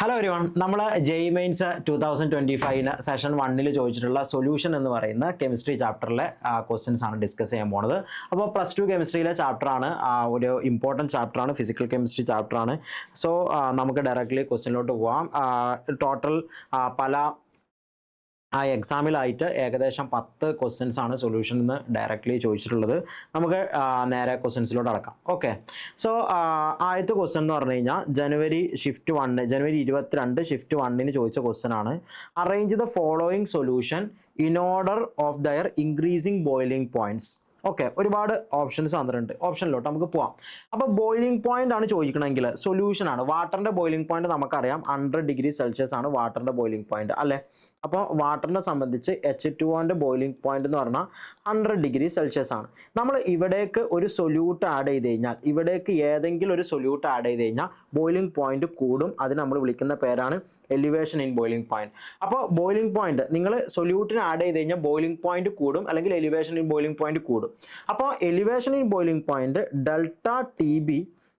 Hello everyone, നമ്മൾ JEE mains 2025 session 1 ചോദിച്ചിട്ടുള്ള solution എന്ന് പറയുന്ന കെമിസ്ട്രി ചാപ്റ്ററിലെ ക്വസ്റ്റ്യൻസ് ആണ് ഡിസ്കസ് ചെയ്യാൻ പോണത്. അപ്പോൾ +2 കെമിസ്ട്രിയിലെ ചാപ്റ്ററാണ്, ഒരു ഇമ്പോർട്ടൻറ്റ് ചാപ്റ്ററാണ്, ഫിസിക്കൽ കെമിസ്ട്രി ചാപ്റ്ററാണ്. സോ നമുക്ക് ഡയറക്റ്റ്ലി ക്വസ്റ്റ്യനിലോട്ട് പോവാം. ടോട്ടൽ പല എക്സാമിലായിട്ട് ഏകദേശം 10 ക്വസ്റ്റ്യൻസ് ആണ് സൊല്യൂഷൻ എന്ന് ഡയറക്റ്റ്ലി ചോദിച്ചിട്ടുള്ളത്. നമുക്ക് നേരെ ക്വസ്റ്റ്യൻസിലോട്ട് അടക്കാം. ഓക്കെ, സോ ആദ്യത്തെ ക്വസ്റ്റ്യൻ എന്ന് പറഞ്ഞു കഴിഞ്ഞാൽ ജനുവരി 22 ഷിഫ്റ്റ് 1 ചോദിച്ച ക്വസ്റ്റ്യൻ ആണ്. Arrange the following solution in order of their increasing boiling points. Okay, ഒരുപാട് ഓപ്ഷൻസ് വന്നിട്ടുണ്ട്. ഓപ്ഷനിലോട്ട് നമുക്ക് പോവാം. അപ്പോൾ ബോയിലിംഗ് പോയിന്റ് ആണ് ചോദിക്കണമെങ്കിൽ സൊല്യൂഷൻ ആണ്. വാട്ടറിൻ്റെ ബോയിലിംഗ് പോയിന്റ് നമുക്കറിയാം 100°C ആണ് വാട്ടറിൻ്റെ ബോയിലിംഗ് പോയിന്റ് അല്ലേ. അപ്പോൾ വാട്ടറിനെ സംബന്ധിച്ച് H2O ബോയിലിംഗ് പോയിന്റ് എന്ന് പറഞ്ഞാൽ 100°C ആണ്. നമ്മൾ ഇവിടേക്ക് ഒരു സൊല്യൂട്ട് ആഡ് ചെയ്ത് കഴിഞ്ഞാൽ, ഇവിടേക്ക് ഏതെങ്കിലും ഒരു സൊല്യൂട്ട് ആഡ് ചെയ്ത് കഴിഞ്ഞാൽ ബോയിലിംഗ് പോയിന്റ് കൂടും. അതിന് നമ്മൾ വിളിക്കുന്ന പേരാണ് എലിവേഷൻ ഇൻ ബോയിലിംഗ് പോയിന്റ്. അപ്പോൾ ബോയിലിംഗ് പോയിന്റ് നിങ്ങൾ സൊല്യൂട്ടിന് ആഡ് ചെയ്ത് കഴിഞ്ഞാൽ ബോയിലിംഗ് പോയിന്റ് കൂടും, അല്ലെങ്കിൽ എലിവേഷൻ ഇൻ ബോയിലിംഗ് പോയിന്റ് കൂടും. അപ്പോൾ elevation in boiling point delta TB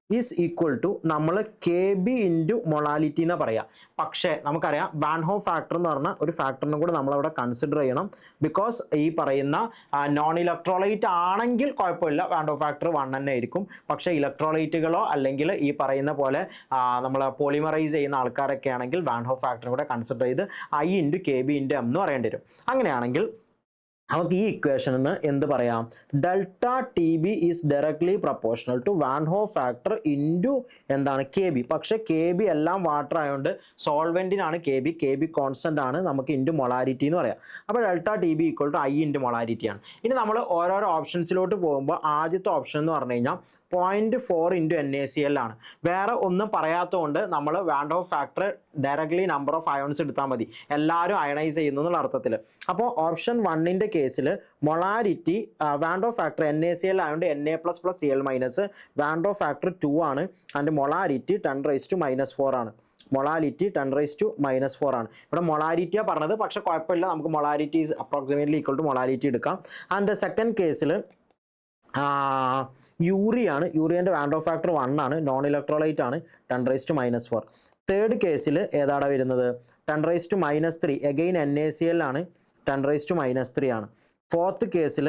is equal to നമ്മൾ KB ഇൻറ്റു മൊളാലിറ്റി എന്ന് പറയാം. പക്ഷേ നമുക്കറിയാം വാൻ ഹോ ഫാക്ടർ എന്ന് പറഞ്ഞ ഒരു ഫാക്ടറിനും കൂടെ നമ്മളവിടെ കൺസിഡർ ചെയ്യണം. ബിക്കോസ് ഈ പറയുന്ന നോൺ ഇലക്ട്രോലൈറ്റ് ആണെങ്കിൽ കുഴപ്പമില്ല, വാൻ ഹോ ഫാക്ടർ 1 തന്നെ ആയിരിക്കും. പക്ഷേ ഇലക്ട്രോലൈറ്റുകളോ അല്ലെങ്കിൽ ഈ പറയുന്ന പോലെ നമ്മൾ പോളിമറൈസ് ചെയ്യുന്ന ആൾക്കാരൊക്കെ ആണെങ്കിൽ വാൻ ഹോ ഫാക്ടറും കൂടെ കൺസിഡർ ചെയ്ത് I into KB into M എന്ന് പറയേണ്ടി വരും. അങ്ങനെയാണെങ്കിൽ നമുക്ക് ഈ ഇക്വേഷൻ എന്ന് എന്ത് പറയാം? Delta TB is directly proportional to van't Hoff factor into എന്താണ് KB. പക്ഷേ KB എല്ലാം വാട്ടർ ആയതുകൊണ്ട് സോൾവെൻറ്റിനാണ് KB കോൺസ്റ്റൻ്റ് ആണ്, നമുക്ക് ഇൻറ്റു മൊളാരിറ്റി എന്ന് പറയാം. അപ്പോൾ delta TB equal to I into molarity ആണ്. ഇനി നമ്മൾ ഓരോരോ ഓപ്ഷൻസിലോട്ട് പോകുമ്പോൾ ആദ്യത്തെ ഓപ്ഷൻ എന്ന് പറഞ്ഞു കഴിഞ്ഞാൽ 0.4 ഇൻറ്റു NaCl ആണ്. വേറെ ഒന്നും പറയാത്തതുകൊണ്ട് നമ്മൾ van Hoff factor directly number of ions എടുത്താൽ മതി, എല്ലാവരും അയണൈസ് ചെയ്യുന്നു എന്നുള്ള അർത്ഥത്തിൽ. അപ്പോൾ ഓപ്ഷൻ 1 കേസിൽ molarity van Hoff factor NaCl ആയതുകൊണ്ട് Na++Cl- വാൻ ഹോ ഫാക്ടർ 2 ആണ്. ആൻഡ് മൊളാരിറ്റി 10⁻⁻⁴ ആണ്. മൊളാലിറ്റി 10⁻⁻⁴ ആണ്. ഇവിടെ മൊളാരിറ്റിയാണ് പറഞ്ഞത്, പക്ഷെ കുഴപ്പമില്ല, നമുക്ക് molarity is approximately equal to molarity എടുക്കാം. ആൻഡ് സെക്കൻഡ് കേസിൽ യൂറിയാണ്. യൂറിയൻ്റെ വാൻ ഹോ ഫാക്ടർ 1 ആണ്, നോൺ ഇലക്ട്രോലൈറ്റ് ആണ്, 10⁻⁻⁴. തേർഡ് കേസിൽ ഏതാണ് വരുന്നത്? 10⁻⁻3 അഗെയിൻ NaCl ആണ്, 10⁻⁻3 ആണ്. ഫോർത്ത് കേസിൽ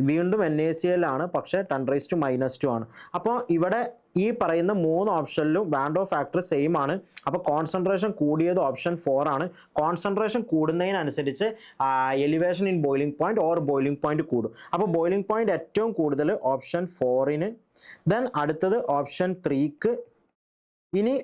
വീണ്ടും NaCl ആണ്, പക്ഷേ 10⁻⁻2 ആണ്. അപ്പോൾ ഇവിടെ ഈ പറയുന്ന 3 ഓപ്ഷനിലും വാൻ ഹോ ഫാക്ടർ സെയിം ആണ്. അപ്പോൾ കോൺസെൻട്രേഷൻ കൂടിയത് ഓപ്ഷൻ 4 ആണ്. കോൺസെൻട്രേഷൻ കൂടുന്നതിനനുസരിച്ച് elevation in boiling point or boiling point കൂടും. അപ്പോൾ ബോയിലിംഗ് പോയിന്റ് ഏറ്റവും കൂടുതൽ ഓപ്ഷൻ 4-ന്, ദെൻ അടുത്തത് ഓപ്ഷൻ 3-ക്ക്. ഇനി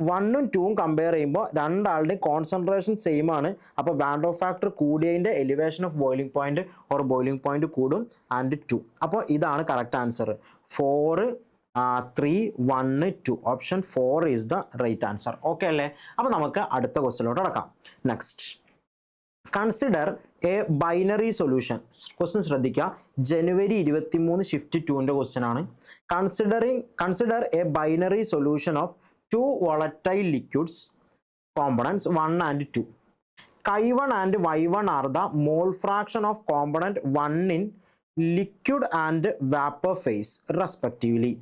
1ഉം 2ഉം കമ്പയർ ചെയ്യുമ്പോൾ രണ്ടാളുടെയും കോൺസെൻട്രേഷൻ സെയിം ആണ്. അപ്പോൾ വാൻ ഹോ ഫാക്ടർ കൂടിയതിൻ്റെ elevation of boiling point or boiling point കൂടും, ആൻഡ് 2. അപ്പോൾ ഇതാണ് correct answer. 4, 3, 1, 2. Option 4 is the right answer. Okay അല്ലേ? അപ്പോൾ നമുക്ക് അടുത്ത ക്വസ്റ്റ്യനിലോട്ട് അടക്കാം. Next, consider a binary solution. Question ശ്രദ്ധിക്കുക, ജനുവരി 23 ഷിഫ്റ്റ് 2 ക്വസ്റ്റ്യൻ ആണ്. Consider a binary solution of 2 volatile liquids components 1 and 2. Chi1 and Y1 are the mole fraction of component 1 in liquid and vapor phase respectively.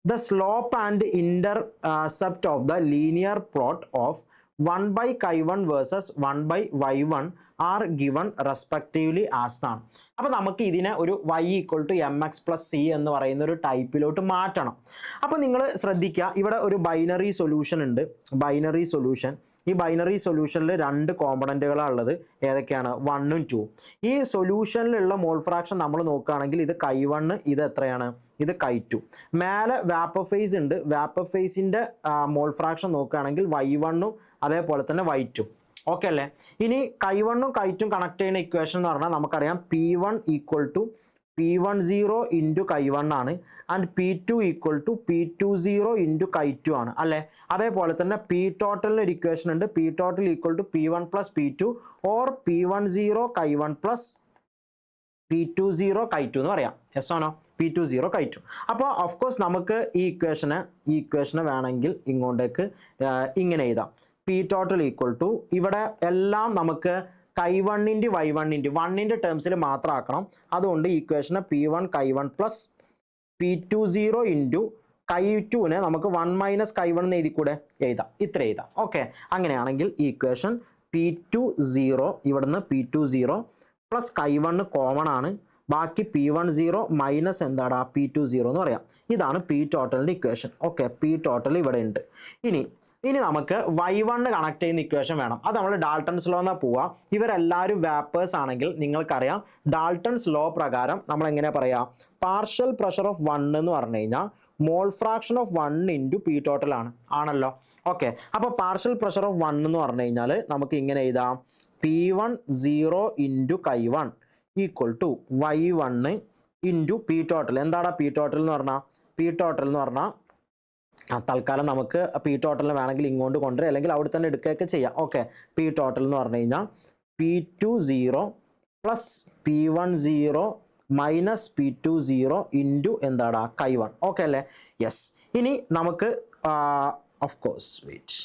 The slope and intercept of the linear plot of 1 by Chi1 versus 1 by Y1 are given respectively as ആണ്. അപ്പോൾ നമുക്ക് ഇതിനെ ഒരു Y = mx+c എന്ന് പറയുന്ന ഒരു ടൈപ്പിലോട്ട് മാറ്റണം. അപ്പോൾ നിങ്ങൾ ശ്രദ്ധിക്കുക, ഇവിടെ ഒരു ബൈനറി സൊല്യൂഷൻ ഉണ്ട്. ബൈനറി സൊല്യൂഷൻ, ഈ ബൈനറി സൊല്യൂഷനിൽ 2 കോമ്പണൻറ്റുകളാണ് ഉള്ളത്. ഏതൊക്കെയാണ്? 1ഉം 2ഉം. ഈ സൊല്യൂഷനിലുള്ള മോൾ ഫ്രാക്ഷൻ നമ്മൾ നോക്കുകയാണെങ്കിൽ ഇത് Chi1, ഇത് എത്രയാണ്? ഇത് Chi2. മേലെ വാപ്പർ ഫേസ് ഉണ്ട്. വാപ്പർ ഫേസിൻ്റെ മോൾ ഫ്രാക്ഷൻ നോക്കുകയാണെങ്കിൽ Y1ഉം അതേപോലെ തന്നെ Y2. ഓക്കെ അല്ലേ? ഇനി Chi1ഉം Chi2ഉം കണക്ട് ചെയ്യുന്ന ഇക്വേഷൻ എന്ന് പറഞ്ഞാൽ നമുക്കറിയാം P1 = P10 ഇൻറ്റു Chi1 ആണ്, and P2 = P20 into Chi2 ആണ് അല്ലേ. അതേപോലെ തന്നെ P ടോട്ടലിന് ഒരു ഇക്വേഷൻ ഉണ്ട്. P total = P1 + P2 or P10 Chi1 plus P20 Chi2 എന്ന് പറയാം. യെസ് ആണോ? P20 Chi2. അപ്പോൾ ഓഫ്കോഴ്സ് നമുക്ക് ഈ ഇക്വേഷനെ വേണമെങ്കിൽ ഇങ്ങോട്ടേക്ക് ഇങ്ങനെ എഴുതാം. P total = ഇവിടെ എല്ലാം നമുക്ക് Chi1 × Y1 × 1ൻ്റെ ടേംസിൽ മാത്രം ആക്കണം. അതുകൊണ്ട് ഇക്വേഷനെ P1 Chi1 plus P20 into കൈ2നെ നമുക്ക് 1 മൈനസ് കൈ1 എന്ന് എഴുതി കൂടെ എഴുതാം, ഇത്ര എഴുതാം. ഓക്കെ, അങ്ങനെയാണെങ്കിൽ ഈക്വേഷൻ P2 0 ഇവിടുന്ന് P2 0 പ്ലസ് കൈ1 കോമൺ ആണ്, ബാക്കി P1 0 മൈനസ് എന്താടാ P2 0 എന്ന് പറയാം. ഇതാണ് പി ടോട്ടലിൻ്റെ ഇക്വേഷൻ. ഓക്കെ, പി ടോട്ടൽ ഇവിടെ ഉണ്ട്. ഇനി നമുക്ക് y1 കണക്ട് ചെയ്യുന്ന ഇക്വേഷൻ വേണം. അത് നമ്മൾ ഡാൾട്ടൺസ് ലോ എന്നാ പോവാ. ഇവരെല്ലാവരും വാപ്പേഴ്സ് ആണെങ്കിൽ നിങ്ങൾക്കറിയാം ഡാൾട്ടൺസ് ലോ പ്രകാരം നമ്മൾ എങ്ങനെ പറയാം, പാർഷ്യൽ പ്രഷർ ഓഫ് 1 എന്ന് പറഞ്ഞു കഴിഞ്ഞാൽ mole fraction of 1 into P total ആണല്ലോ. ഓക്കെ, അപ്പോൾ പാർഷ്യൽ പ്രഷർ ഓഫ് 1 എന്ന് പറഞ്ഞു കഴിഞ്ഞാൽ നമുക്ക് ഇങ്ങനെ എഴുതാം, P1 0 ഇൻറ്റു കൈ1 equal to y1 into P total. എന്താടാ പി ടോട്ടൽ എന്ന് പറഞ്ഞാൽ? പി ടോട്ടൽ എന്ന് പറഞ്ഞാൽ തൽക്കാലം നമുക്ക് പി ടോട്ടലിന് വേണമെങ്കിൽ ഇങ്ങോട്ട് കൊണ്ടുവരിക അല്ലെങ്കിൽ അവിടെ തന്നെ എടുക്കുകയൊക്കെ ചെയ്യാം. ഓക്കെ, പി ടോട്ടൽ എന്ന് പറഞ്ഞു കഴിഞ്ഞാൽ P2 0 plus P1 0 minus P2 0 into എന്താടാ കൈ1. ഓക്കെ അല്ലേ? യെസ്. ഇനി നമുക്ക് ഓഫ് കോഴ്സ് വെയിറ്റ്,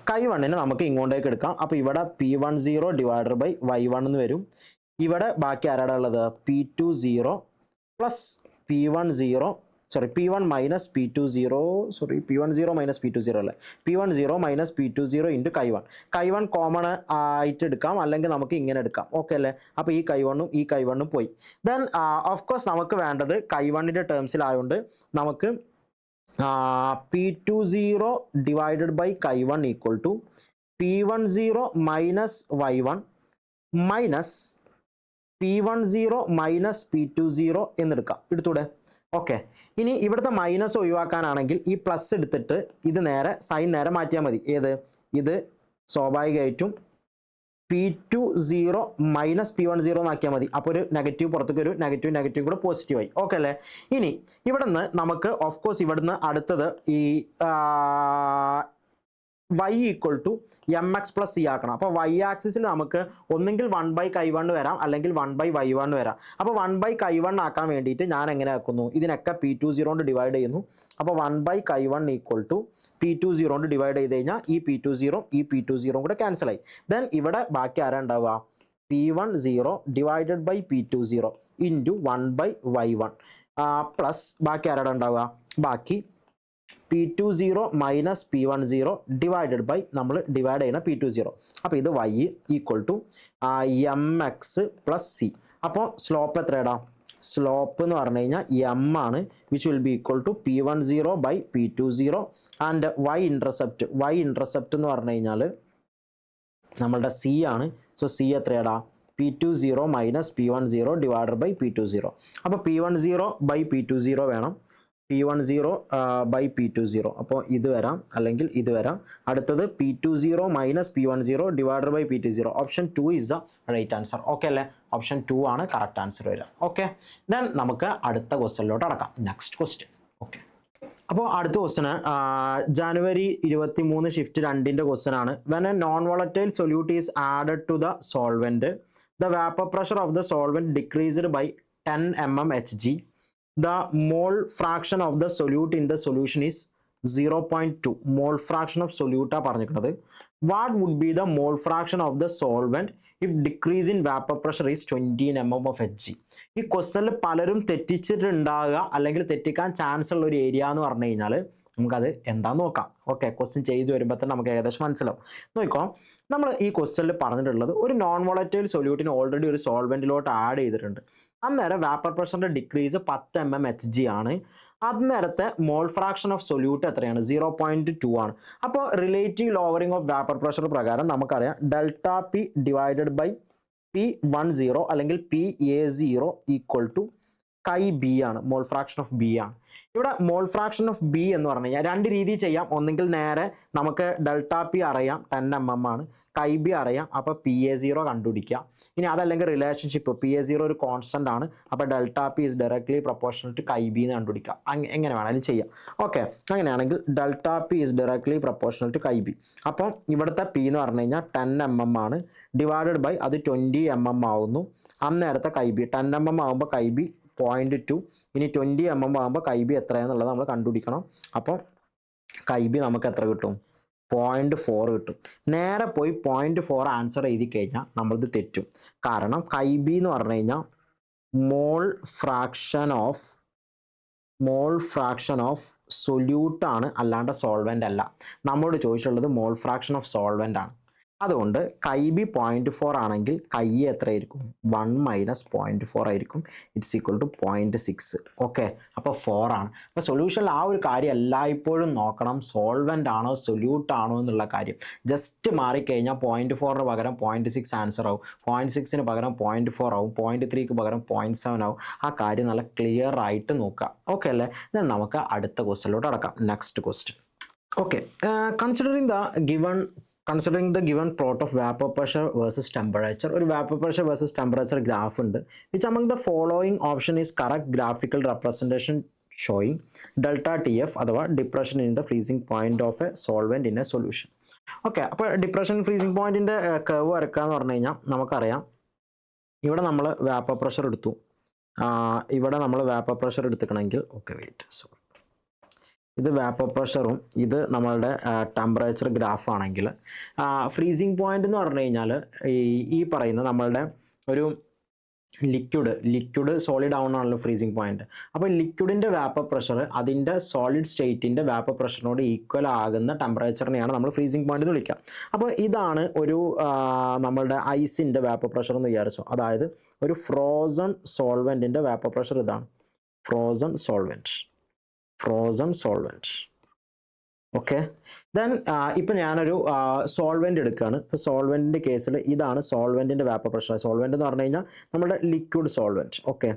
കൈ1നെ നമുക്ക് ഇങ്ങോട്ടേക്ക് എടുക്കാം. അപ്പോൾ ഇവിടെ P1 0 ഡിവൈഡഡ് ബൈ y1 എന്ന് വരും. ഇവിടെ ബാക്കി ആരാടാ ഉള്ളത്? P2 0 plus P1 0 sorry P1 minus P2 0 sorry P1 0 minus P2 0 അല്ലേ, P1 0 minus P2 0 into കൈ1 common ആയിട്ട് എടുക്കാം, അല്ലെങ്കിൽ നമുക്ക് ഇങ്ങനെ എടുക്കാം. ഓക്കെ അല്ലേ? അപ്പോൾ ഈ കൈ1 പോയി. ദെൻ ഓഫ് കോഴ്സ് നമുക്ക് വേണ്ടത് കൈ1ൻ്റെ ടേംസിലായതുകൊണ്ട് നമുക്ക് P2 0 ഡിവൈഡഡ് ബൈ കൈ1 equal to P1 0 minus y1 minus P1 0 minus P2 0 എന്നെടുക്കാം. എടുത്തൂടെ? ഓക്കെ, ഇനി ഇവിടുത്തെ മൈനസ് ഒഴിവാക്കാനാണെങ്കിൽ ഈ പ്ലസ് എടുത്തിട്ട് ഇത് നേരെ സൈൻ നേരെ മാറ്റിയാൽ മതി. ഏത്? ഇത് സ്വാഭാവികമായിട്ടും P2 0 മൈനസ് P1 0 എന്നാക്കിയാൽ മതി. അപ്പോൾ ഒരു നെഗറ്റീവ് പുറത്തേക്ക് ഒരു നെഗറ്റീവ് കൂടെ പോസിറ്റീവായി. ഓക്കെ അല്ലേ? ഇനി ഇവിടുന്ന് നമുക്ക് ഓഫ് കോഴ്സ് ഇവിടുന്ന് അടുത്തത് ഈ y equal to mx plus c ആക്കണം. അപ്പോൾ y ആക്സിസിൽ നമുക്ക് ഒന്നെങ്കിൽ 1 ബൈ കൈ1 വരാം, അല്ലെങ്കിൽ 1 ബൈ y1 വരാം. അപ്പോൾ 1 ബൈ കൈ1 ആക്കാൻ വേണ്ടിയിട്ട് ഞാൻ എങ്ങനെ ആക്കുന്നു, ഇതിനൊക്കെ P2 0 കൊണ്ട് ഡിവൈഡ് ചെയ്യുന്നു. അപ്പോൾ 1 ബൈ കൈ1 ഈക്വൽ ടു P2 0 കൊണ്ട് ഡിവൈഡ് ചെയ്ത് കഴിഞ്ഞാൽ ഈ P2 0 ഈ P2 0 കൂടെ ക്യാൻസലായി. ദെൻ ഇവിടെ ബാക്കി ആരാ ഉണ്ടാവുക? P1 0 divided by P2 0 into 1 by y1 plus ബാക്കി ആരാ ഉണ്ടാവുക? ബാക്കി P2 0 minus P1 0 divided by നമ്മൾ ഡിവൈഡ് ചെയ്യുന്ന P2 0. അപ്പോൾ ഇത് y equal to mx plus c. അപ്പോൾ സ്ലോപ്പ് എത്രയാടാ? സ്ലോപ്പ് എന്ന് പറഞ്ഞു കഴിഞ്ഞാൽ m ആണ്, which will be equal to P1 0 by P2 0 and y intercept എന്ന് പറഞ്ഞു കഴിഞ്ഞാൽ നമ്മളുടെ c ആണ്. സോ c എത്രയാടാ? P2 0 minus P1 0 divided by P2 0. അപ്പോൾ P1 0 ബൈ P2 0 വേണം, P1 0 ബൈ P2 0. അപ്പോൾ ഇത് വരാം, അല്ലെങ്കിൽ ഇത് വരാം. അടുത്തത് P2 0 minus P1 0 divided by P2 0. Option 2 is the right answer. Okay അല്ലേ? ഓപ്ഷൻ 2 ആണ് കറക്റ്റ് ആൻസർ വരിക. ഓക്കെ, ദെൻ നമുക്ക് അടുത്ത ക്വസ്റ്റ്യനിലോട്ട് അടക്കാം. Next question. ഓക്കെ, അപ്പോൾ അടുത്ത ക്വസ്റ്റ്യന് ജനുവരി 23 ഷിഫ്റ്റ് 2ൻ്റെ ക്വസ്റ്റ്യൻ ആണ്. When a non volatile solute is added to the solvent, the vapour pressure of the solvent decreased by 10 mmHg. The mole fraction of the solute in the solution is 0.2. Mole fraction of solute പറഞ്ഞിരിക്കുന്നത്. What would be the mole fraction of the solvent if decrease in vapor pressure is 20 mm of Hg? ഈ ക്വസ്റ്റനിൽ പലരും തെറ്റിച്ചിട്ടുണ്ടാകുക അല്ലെങ്കിൽ തെറ്റിക്കാൻ chance ഉള്ള ഒരു area എന്ന് പറഞ്ഞു കഴിഞ്ഞാൽ നമുക്കത് എന്താന്ന് നോക്കാം. ഓക്കെ, ക്വസ്റ്റ്യൻ ചെയ്തു വരുമ്പോൾ തന്നെ നമുക്ക് ഏകദേശം മനസ്സിലാവും. നോക്കിക്കോ, നമ്മൾ ഈ ക്വസ്റ്റനിൽ പറഞ്ഞിട്ടുള്ളത് ഒരു നോൺ വോളറ്റൈൽ സൊല്യൂട്ടിന് ഓൾറെഡി ഒരു സോൾവെൻറ്റിലോട്ട് ആഡ് ചെയ്തിട്ടുണ്ട്. അന്നേരം വാപ്പർ പ്രഷറിൻ്റെ ഡിക്രീസ് 10 mmHg ആണ്. അന്നേരത്തെ മോൾ ഫ്രാക്ഷൻ ഓഫ് സൊല്യൂട്ട് എത്രയാണ്? 0.2 ആണ്. അപ്പോൾ relative lowering of vapour pressure പ്രകാരം നമുക്കറിയാം delta P divided by P10 അല്ലെങ്കിൽ PA0 equal to chi B ആണ്, മോൾ ഫ്രാക്ഷൻ ഓഫ് ബി ആണ്. ഇവിടെ മോൾ ഫ്രാക്ഷൻ ഓഫ് ബി എന്ന് പറഞ്ഞു കഴിഞ്ഞാൽ രണ്ട് രീതിയിൽ ചെയ്യാം. ഒന്നെങ്കിൽ നേരെ നമുക്ക് ഡെൽറ്റ പി അറിയാം 10 mm ആണ്, കൈ ബി അറിയാം, അപ്പോൾ PA0 കണ്ടുപിടിക്കാം. ഇനി അതല്ലെങ്കിൽ റിലേഷൻഷിപ്പ് PA0 ഒരു കോൺസ്റ്റൻ്റ് ആണ്, അപ്പോൾ delta P is directly proportional to chi B എന്ന് കണ്ടുപിടിക്കാം. എങ്ങനെ വേണമെങ്കിലും ചെയ്യാം. ഓക്കെ, അങ്ങനെയാണെങ്കിൽ delta P is directly proportional to chi B. അപ്പം ഇവിടുത്തെ പി എന്ന് പറഞ്ഞു കഴിഞ്ഞാൽ 10 mm ആണ്, ഡിവൈഡഡ് ബൈ അത് 20 mm ആവുന്നു. അന്നേരത്തെ കൈ ബി 10 mm ആകുമ്പോൾ കൈ ബി 0.2, ഇനി 20 mm ആകുമ്പോൾ കൈ ബി എത്രയാണെന്നുള്ളത് നമ്മൾ കണ്ടുപിടിക്കണം. അപ്പോൾ കൈ ബി നമുക്ക് എത്ര കിട്ടും? 0.4 കിട്ടും. നേരെ പോയി 0.4 ആൻസർ എഴുതി കഴിഞ്ഞാൽ നമ്മളിത് തെറ്റും. കാരണം കൈ ബി എന്ന് പറഞ്ഞു കഴിഞ്ഞാൽ mole fraction of mall fraction of solute ആണ്, അല്ലാണ്ട് സോൾവെൻ്റ് അല്ല. നമ്മളോട് ചോദിച്ചിട്ടുള്ളത് മോൾ ഫ്രാക്ഷൻ ഓഫ് സോൾവെൻ്റ് ആണ്. അതുകൊണ്ട് കൈ ബി 0.4 ആണെങ്കിൽ കൈ എത്രയായിരിക്കും? 1 മൈനസ് 0.4 ആയിരിക്കും. It's equal to 0.6. ഓക്കെ, അപ്പോൾ 4 ആണ്. അപ്പോൾ സൊല്യൂഷനിൽ ആ ഒരു കാര്യം എല്ലായ്പ്പോഴും നോക്കണം, സോൾവെൻ്റ് ആണോ സൊല്യൂട്ട് ആണോ എന്നുള്ള കാര്യം. ജസ്റ്റ് മാറിക്കഴിഞ്ഞാൽ 0.4 പകരം 0.6 ആൻസർ ആവും, 0.6 പകരം 0.4 ആവും, 0.3 പകരം 0.7 ആവും. ആ കാര്യം നല്ല ക്ലിയർ ആയിട്ട് നോക്കുക. ഓക്കെ അല്ലേ? ദെൻ നമുക്ക് അടുത്ത ക്വസ്റ്റ്യനിലോട്ട് അടക്കാം. Next question. Okay, considering the given plot of vapor pressure versus temperature, ഒരു vapor pressure versus temperature graph ഉണ്ട്. Which among the following option is correct graphical representation showing delta TF അഥവാ depression in the freezing point of a solvent in a solution? Okay, അപ്പോൾ depression freezing പോയിന്റിൻ്റെ curve വരക്കുക എന്ന് പറഞ്ഞു കഴിഞ്ഞാൽ നമുക്കറിയാം, ഇവിടെ നമ്മൾ വേപ്പർ പ്രഷർ എടുത്തു, ഇവിടെ നമ്മൾ വേപ്പർ പ്രഷർ എടുത്തുക്കണമെങ്കിൽ, ഓക്കെ വെയിറ്റ്, സോറി, ഇത് വേപ്പർ പ്രഷറും ഇത് നമ്മളുടെ ടെമ്പറേച്ചർ ഗ്രാഫ് ആണെങ്കിൽ ഫ്രീസിങ് പോയിന്റ് എന്ന് പറഞ്ഞു കഴിഞ്ഞാൽ ഈ പറയുന്ന നമ്മളുടെ ഒരു ലിക്വിഡ് സോളിഡ് ആവുന്നതാണല്ലോ ഫ്രീസിങ് പോയിന്റ്. അപ്പോൾ ലിക്വിഡിൻ്റെ വേപ്പർ പ്രഷർ അതിൻ്റെ സോളിഡ് സ്റ്റേറ്റിൻ്റെ വേപ്പർ പ്രഷറിനോട് ഈക്വൽ ആകുന്ന ടെമ്പറേച്ചറിനെയാണ് നമ്മൾ ഫ്രീസിങ് പോയിന്റ് എന്ന് വിളിക്കുക. അപ്പോൾ ഇതാണ് ഒരു നമ്മളുടെ ഐസിൻ്റെ വേപ്പർ പ്രഷർ എന്ന് വിചാരിച്ചു. അതായത് ഒരു ഫ്രോസൺ സോൾവെൻറ്റിൻ്റെ വേപ്പർ പ്രഷർ ഇതാണ്, ഫ്രോസൺ സോൾവെൻറ്റ്. ഓക്കെ, ദെൻ ഇപ്പം ഞാനൊരു സോൾവെൻ്റ് എടുക്കുകയാണ്. ഇപ്പോൾ സോൾവെൻറ്റിൻ്റെ കേസിൽ ഇതാണ് സോൾവെൻറ്റിൻ്റെ വേപ്പർ പ്രഷർ. സോൾവെൻ്റ് എന്ന് പറഞ്ഞു കഴിഞ്ഞാൽ നമ്മുടെ ലിക്വിഡ് സോൾവെൻറ്റ്. ഓക്കെ,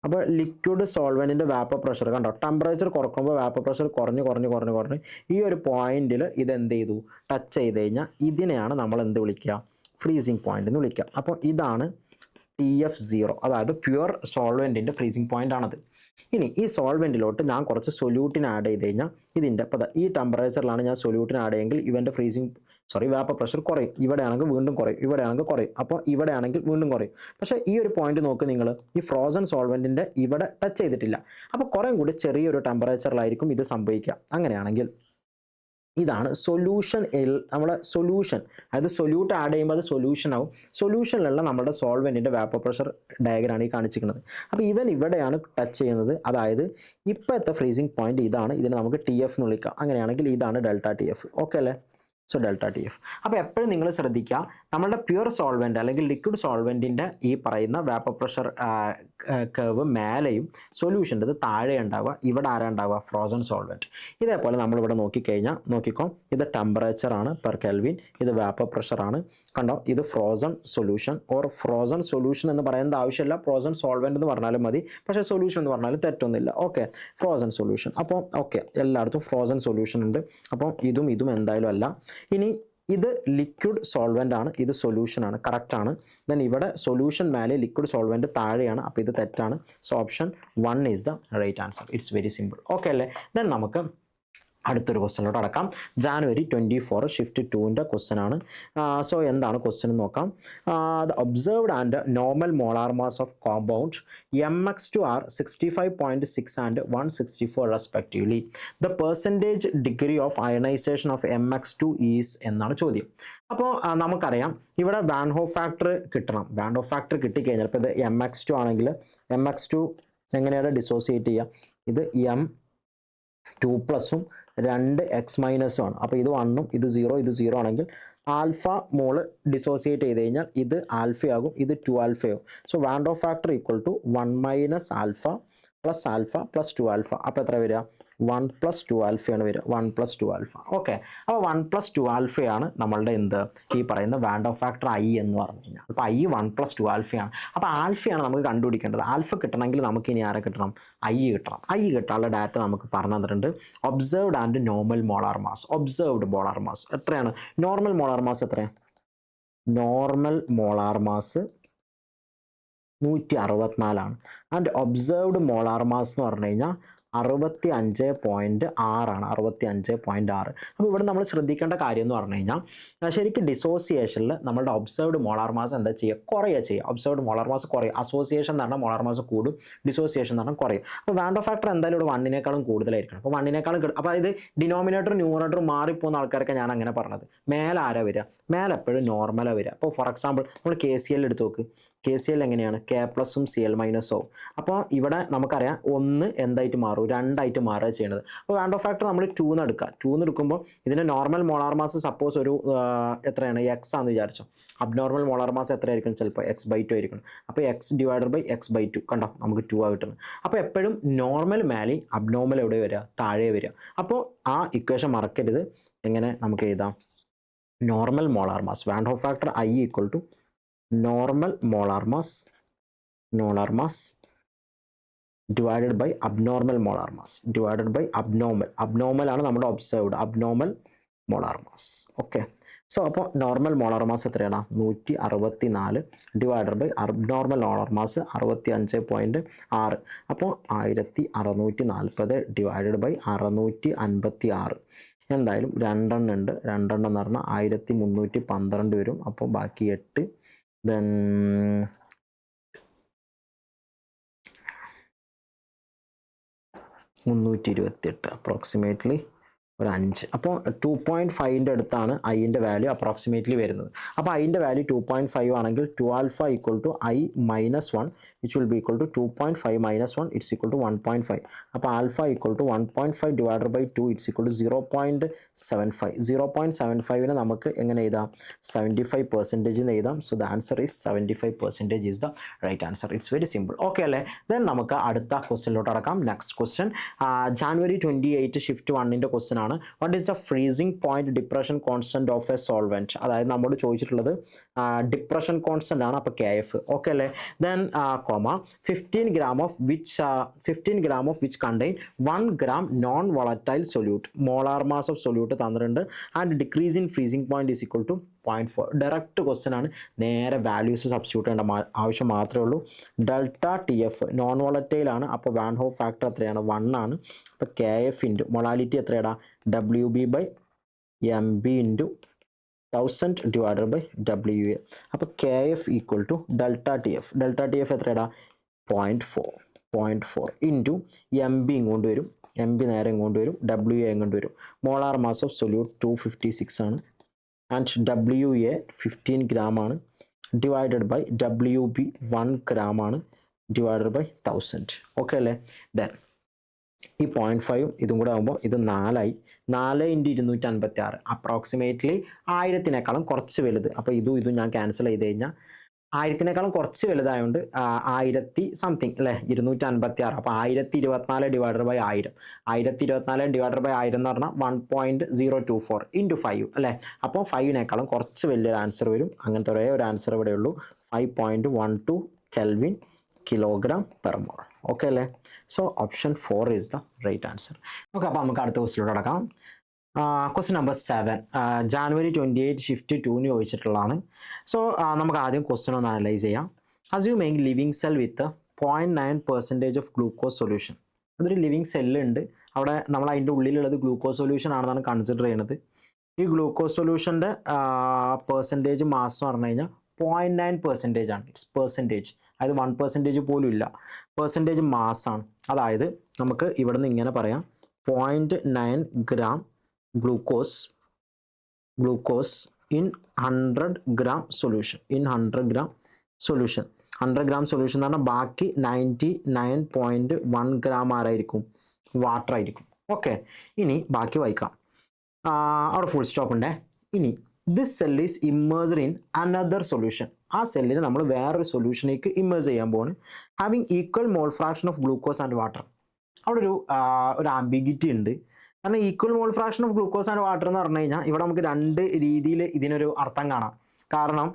അപ്പോൾ ലിക്വിഡ് സോൾവെൻറ്റിൻ്റെ വേപ്പർ പ്രഷർ കണ്ടോ, ടെമ്പറേച്ചർ കുറക്കുമ്പോൾ വേപ്പർ പ്രഷർ കുറഞ്ഞ് ഈ ഒരു പോയിന്റിൽ ഇത് എന്ത് ചെയ്തു, ടച്ച് ചെയ്ത് കഴിഞ്ഞാൽ ഇതിനെയാണ് നമ്മൾ എന്ത് വിളിക്കുക, ഫ്രീസിങ് പോയിന്റ് എന്ന് വിളിക്കുക. അപ്പോൾ ഇതാണ് TF0, അതായത് പ്യുവർ സോൾവെൻറ്റിൻ്റെ ഫ്രീസിങ് പോയിന്റ് ആണത്. ഇനി ഈ സോൾവെൻറ്റിലോട്ട് ഞാൻ കുറച്ച് സൊല്യൂട്ടിന് ആഡ് ചെയ്ത് കഴിഞ്ഞാൽ ഇതിൻ്റെ ഇപ്പോൾ ഈ ടെമ്പറേച്ചറിലാണ് ഞാൻ സൊല്യൂട്ടിന് ആഡ് ചെയ്യുമെങ്കിൽ ഇവൻ്റെ വേപ്പർ പ്രഷർ കുറയും. ഇവിടെയാണെങ്കിൽ വീണ്ടും കുറയും, ഇവിടെയാണെങ്കിൽ കുറയും, അപ്പോൾ ഇവിടെയാണെങ്കിൽ വീണ്ടും കുറയും. പക്ഷേ ഈ ഒരു പോയിന്റ് നോക്ക് നിങ്ങൾ, ഈ ഫ്രോസൺ സോൾവെൻറ്റിൻ്റെ ഇവിടെ ടച്ച് ചെയ്തിട്ടില്ല. അപ്പോൾ കുറേ കൂടി ചെറിയൊരു ടെമ്പറേച്ചറിലായിരിക്കും ഇത് സംഭവിക്കുക. അങ്ങനെയാണെങ്കിൽ ഇതാണ് സൊല്യൂഷൻ. നമ്മുടെ സൊല്യൂഷൻ, അതായത് സൊല്യൂട്ട് ആഡ് ചെയ്യുമ്പോൾ അത് സൊല്യൂഷൻ ആവും. സൊല്യൂഷനിലുള്ള നമ്മുടെ സോൾവെൻറ്റിൻ്റെ വേപ്പർ പ്രഷർ ഡയഗ്രാമാണ് ഈ കാണിച്ചിരിക്കുന്നത്. അപ്പോൾ ഇവൻ ഇവിടെയാണ് ടച്ച് ചെയ്യുന്നത്, അതായത് ഇപ്പോഴത്തെ ഫ്രീസിങ് പോയിന്റ് ഇതാണ്. ഇതിനെ നമുക്ക് TF എന്ന് വിളിക്കാം. അങ്ങനെയാണെങ്കിൽ ഇതാണ് ഡെൽറ്റ TF. ഓക്കെ അല്ലേ? So delta TF. അപ്പോൾ എപ്പോഴും നിങ്ങൾ ശ്രദ്ധിക്കുക, നമ്മുടെ പ്യുവർ സോൾവെൻറ്റ് അല്ലെങ്കിൽ ലിക്വിഡ് സോൾവെൻറ്റിൻ്റെ ഈ പറയുന്ന വേപ്പർ പ്രഷർ കർവ് മേലെയും സൊല്യൂഷൻ്റെ താഴെ ഉണ്ടാവുക. ഇവിടെ ആരാ ഉണ്ടാവുക? Frozen solvent. ഇതേപോലെ നമ്മളിവിടെ നോക്കിക്കഴിഞ്ഞാൽ നോക്കിക്കോ, ഇത് ടെമ്പറേച്ചറാണ് പെർ കെൽവിൻ, ഇത് വേപ്പർ പ്രഷറാണ്. കണ്ടോ, ഇത് frozen solution or frozen solution എന്ന് പറയുന്നത് ആവശ്യമില്ല, ഫ്രോസൺ സോൾവെൻറ്റ് എന്ന് പറഞ്ഞാലും മതി. പക്ഷേ സൊല്യൂഷൻ എന്ന് പറഞ്ഞാലും തെറ്റൊന്നുമില്ല. Okay, frozen solution. അപ്പോൾ ഓക്കെ, എല്ലായിടത്തും ഫ്രോസൺ സൊല്യൂഷൻ ഉണ്ട്. അപ്പോൾ ഇതും എന്തായാലും അല്ല. ഇനി ഇത് ലിക്വിഡ് സോൾവെൻ്റ് ആണ്, ഇത് സൊല്യൂഷൻ ആണ്, കറക്റ്റ് ആണ്. ദെൻ ഇവിടെ സൊല്യൂഷൻ മേലെ ലിക്വിഡ് സോൾവെൻ്റ് താഴെയാണ്, അപ്പോൾ ഇത് തെറ്റാണ്. So option 1 is the right answer. It's very simple. Okay അല്ലേ? ദെൻ നമുക്ക് അടുത്തൊരു ക്വസ്റ്റ്യനിലോട്ട് അടക്കാം. January 24 ഷിഫ്റ്റ് 2ൻ്റെ ക്വസ്റ്റ്യൻ ആണ്. സോ എന്താണ് ക്വസ്റ്റ്യൻ എന്ന് നോക്കാം. The observed and normal molar mass of compound MX2 are 65.6 and 164 respectively. The percentage degree of ionisation of MX2 is എന്നാണ് ചോദ്യം. അപ്പോൾ നമുക്കറിയാം ഇവിടെ വാൻ ഹോഫ് ഫാക്ടർ കിട്ടണം. വാൻ ഹോഫ് ഫാക്ടർ കിട്ടിക്കഴിഞ്ഞാൽ ഇപ്പോൾ ഇത് MX2 ആണെങ്കിൽ MX2 എങ്ങനെയാണ് ഡിസോസിയേറ്റ് ചെയ്യുക? ഇത് M2+ 2x- ആണ്. അപ്പോൾ ഇത് 1 ഇത് 0 ആണെങ്കിൽ ആൽഫ മോള് ഡിസോസിയേറ്റ് ചെയ്ത് കഴിഞ്ഞാൽ ഇത് ആൽഫയാകും, ഇത് 2 ആൽഫയാകും. So van Hoff factor equal to 1 - alpha + 2 alpha. അപ്പോൾ എത്ര വരിക? 1 + 2 ആൽഫയാണ് വരിക. 1 + 2 ആൽഫ. ഓക്കെ, അപ്പോൾ 1 + 2 ആൽഫയാണ് നമ്മളുടെ ഈ പറയുന്ന വാൻ ഡോഫ് ഫാക്ടർ I എന്ന് പറഞ്ഞു കഴിഞ്ഞാൽ. അപ്പോൾ I 1 + 2 ആൽഫയാണ്. അപ്പോൾ ആൽഫയാണ് നമുക്ക് കണ്ടുപിടിക്കേണ്ടത്. ആൽഫ കിട്ടണമെങ്കിൽ നമുക്ക് ഇനി ആരെ കിട്ടണം? I കിട്ടണം. I കിട്ടാനുള്ള ഡാറ്റ നമുക്ക് പറഞ്ഞു തന്നിട്ടുണ്ട്. Observed and normal molar mass. Observed molar mass എത്രയാണ്? നോർമൽ മോളാർ മാസ് എത്രയാണ്? നോർമൽ മോളാർ മാസ് 164 ആണ്. ആൻഡ് ഒബ്സർവ്ഡ് മോളാർ മാസ് എന്ന് പറഞ്ഞു കഴിഞ്ഞാൽ 65.6 ആണ്. 65.6. അപ്പോൾ ഇവിടെ നമ്മൾ ശ്രദ്ധിക്കേണ്ട കാര്യം എന്ന് പറഞ്ഞു കഴിഞ്ഞാൽ ശരിക്കും ഡിസോസിയേഷനിൽ നമ്മളുടെ ഒബ്സർവ്ഡ് മോളാർ മാസ് എന്താ ചെയ്യുക? കുറയുക ചെയ്യുക. ഒബ്സർവ്ഡ് മോളാർ മാസ് കുറയും. അസോസിയേഷൻ എന്ന് പറഞ്ഞാൽ മോളാർ മാസ് കൂടും, ഡിസോസിയേഷൻ എന്ന് പറഞ്ഞാൽ കുറയും. അപ്പോൾ വാൻ ഡോഫ് ഫാക്ടർ എന്തായാലും ഇവിടെ 1നേക്കാളും കൂടുതലായിരിക്കണം. അപ്പോൾ 1നേക്കാളും അപ്പോൾ അതായത് ഡിനോമിനേറ്റർ ന്യൂമറേറ്റർ മാറിപ്പോകുന്ന ആൾക്കാരൊക്കെ ഞാൻ അങ്ങനെ പറഞ്ഞത്. മേലെ ആരാ വരിക? മേലെ എപ്പോഴും നോർമലാണ് വരിക. അപ്പോൾ ഫോർ എക്സാമ്പിൾ നമ്മൾ KCL എടുത്ത് നോക്ക്. KCL എങ്ങനെയാണ്? K+ഉം Cl- ആവും. അപ്പോൾ ഇവിടെ നമുക്കറിയാം 1 എന്തായിട്ട് മാറും? എന്താവും രണ്ടായിട്ട് മാറുക ചെയ്യുന്നത്. അപ്പോൾ വാൻ ഡോ ഫാക്ടർ നമ്മൾ 2 എന്ന് എടുക്കുക. 2 എന്ന് എടുക്കുമ്പോൾ ഇതിൻ്റെ നോർമൽ മോളാർ മാസ് സപ്പോസ് ഒരു എത്രയാണ് എക്സ് ആണെന്ന് വിചാരിച്ചോ. അബ്നോർമൽ മോളാർ മാസ് എത്രയായിരിക്കും? ചിലപ്പോൾ x/2 ആയിരിക്കും. അപ്പോൾ x/(x/2) കണ്ടോ നമുക്ക് 2 ആ കിട്ടുന്നത്. അപ്പോൾ എപ്പോഴും നോർമൽ മേലെ അബ്നോർമൽ എവിടെ വരിക? താഴെ വരിക. അപ്പോൾ ആ ഇക്വേഷൻ മറക്കരുത്. എങ്ങനെ നമുക്ക് എഴുതാം? Normal molar mass van Hoff factor I equal to normal molar mass divided by abnormal molar mass divided by abnormal ആണ് നമ്മുടെ observed abnormal molar mass. Okay, so അപ്പോൾ നോർമൽ മോളാർ മാസ് എത്രയാണ്? 164 divided by abnormal molar mass 65.6. അപ്പോൾ 1640 divided by 656. എന്തായാലും രണ്ടെണ്ണം ഉണ്ട്. രണ്ടെണ്ണം എന്ന് പറഞ്ഞാൽ 1312 വരും. അപ്പോൾ ബാക്കി 8. ദെൻ 328 അപ്രോക്സിമേറ്റ്ലി ഒരു 5. അപ്പോൾ 2.5ൻ്റെ അടുത്താണ് ഐൻ്റെ വാല്യൂ അപ്രോക്സിമേറ്റ്ലി വരുന്നത്. അപ്പോൾ ഐൻ്റെ വാല്യൂ 2.5 ആണെങ്കിൽ 2α equal to I minus 1 which will be equal to 2.5 minus 1 it's equal to 1.5. അപ്പോൾ alpha equal to 1.5 divided by 2 it's equal to 0.75. 0.75നെ നമുക്ക് എങ്ങനെ എഴുതാം? 75% എന്ന് എഴുതാം. So the answer is 75% is the right answer. It's very simple. Okay അല്ലേ? Then നമുക്ക് അടുത്ത ക്വസ്റ്റ്യനിലോട്ട് അടക്കാം. നെക്സ്റ്റ് ക്വസ്റ്റ്യൻ ജാനുവരി 28 ഷിഫ്റ്റ് 1ൻ്റെ ക്വസ്റ്റ്യൻ ആണ്. What is the freezing point depression constant of A solvent? അതായത് നമ്മോട് ചോദിച്ചിട്ടുള്ളത് ഡിപ്രഷൻ കോൺസ്റ്റന്റ് ആണ്. അപ്പോൾ KF. ഓക്കെ അല്ലേ? Then comma 15 gram of which contain 1 gram non volatile solute. Molar mass of solute തന്നിട്ടുണ്ട്. And decrease in freezing point is equal to 0.4. Direct question ആണ്. നേരെ values substitute ചെയ്യേണ്ട ആവശ്യം മാത്രമേ ഉള്ളൂ. ഡെൽറ്റ TF നോൺ വോളറ്റൈൽ ആണ്. അപ്പോൾ വാൻ ഹോ ഫാക്ടർ എത്രയാണ്? 1 ആണ്. അപ്പോൾ KF ഇൻറ്റു മൊളാലിറ്റി എത്രയാണ്? WB/MB into 1000 divided by WA. അപ്പോൾ KF equal to delta TF. Delta TF എത്രയാണ്? 0.4 ഇൻറ്റു MB ഇങ്ങോട്ട് വരും. MB നേരെ ഇങ്ങോട്ട് വരും. WA ഇങ്ങോട്ട് വരും. മോളാർ മാസ് ഓഫ് സൊല്യൂട്ട് 256 ആണ്. ആൻഡ് WA 15 gram ആണ്. ഡിവൈഡഡ് ബൈ WB 1 gram ആണ്. Divided by 1000. ഓക്കെ അല്ലേ? ദെൻ ഈ 0.5 ഇതും കൂടെ ആകുമ്പോൾ ഇത് 4 ആയി. 4 × 256 അപ്രോക്സിമേറ്റ്ലി 1000-നേക്കാളും കുറച്ച് വലുത്. അപ്പോൾ ഇതും ഞാൻ ക്യാൻസൽ ചെയ്ത് കഴിഞ്ഞാൽ 1000-നേക്കാളും കുറച്ച് വലുതായതുകൊണ്ട് 1000 സംതിങ് അല്ലേ? 256. അപ്പോൾ 1024 ഡിവൈഡഡ് ബൈ 1000. 1024 ഡിവൈഡഡ് ബൈ 1000 എന്ന് പറഞ്ഞാൽ 1.024 × 5 അല്ലേ? അപ്പോൾ 5-നേക്കാളും കുറച്ച് വലിയൊരു ആൻസർ വരും. അങ്ങനത്തെ ഒരേ ഒരു ആൻസർ ഇവിടെ ഉള്ളൂ. 5.12 kelvin kilogram per mole. Okay അല്ലേ? So option 4 is the right answer. Okay, അപ്പോൾ നമുക്ക് അടുത്ത ക്വസ്റ്റിലോട്ട് അടക്കാം. ക്വസ്റ്റ്യൻ നമ്പർ 7 ജാനുവരി 28 ഷിഫ്റ്റ് 2ന് ചോദിച്ചിട്ടുള്ളതാണ്. സോ നമുക്ക് ആദ്യം ക്വസ്റ്റ്യൻ ഒന്ന് അനലൈസ് ചെയ്യാം. Assuming living cell with 0.9% of glucose solution. അതൊരു ലിവിങ് സെല്ലുണ്ട്. അവിടെ നമ്മൾ അതിൻ്റെ ഉള്ളിലുള്ളത് ഗ്ലൂക്കോസ് സൊല്യൂഷൻ ആണെന്നാണ് കൺസിഡർ ചെയ്യുന്നത്. ഈ ഗ്ലൂക്കോസ് സൊല്യൂഷൻ്റെ പെർസെൻറ്റേജ് മാസ് എന്ന് പറഞ്ഞു കഴിഞ്ഞാൽ 0.9% ആണ്. It's percentage. അതായത് 1% പോലും ഇല്ല. പെർസെൻറ്റേജ് മാസ്സാണ്. അതായത് നമുക്ക് ഇവിടെ നിന്ന് ഇങ്ങനെ പറയാം 0.9 gram glucose in 100 gram solution. 100 gram solution എന്ന് പറഞ്ഞാൽ ബാക്കി 99.1 gram ആരായിരിക്കും? വാട്ടർ ആയിരിക്കും. ഓക്കെ, ഇനി ബാക്കി വായിക്കാം. അവിടെ ഫുൾ സ്റ്റോപ്പ് ഉണ്ടേ. ഇനി this cell is immersed in another solution. ആ സെല്ലിനെ നമ്മൾ വേറൊരു സൊല്യൂഷനിലേക്ക് ഇമ്മേഴ്സ് ചെയ്യാൻ പോവാണ്. Having equal mole fraction of glucose and water. അവിടെ ഒരു ആംബിഗിറ്റി ഉണ്ട്. കാരണം equal mole fraction of glucose and water എന്ന് പറഞ്ഞു കഴിഞ്ഞാൽ ഇവിടെ നമുക്ക് 2 രീതിയിൽ ഇതിനൊരു അർത്ഥം കാണാം. കാരണം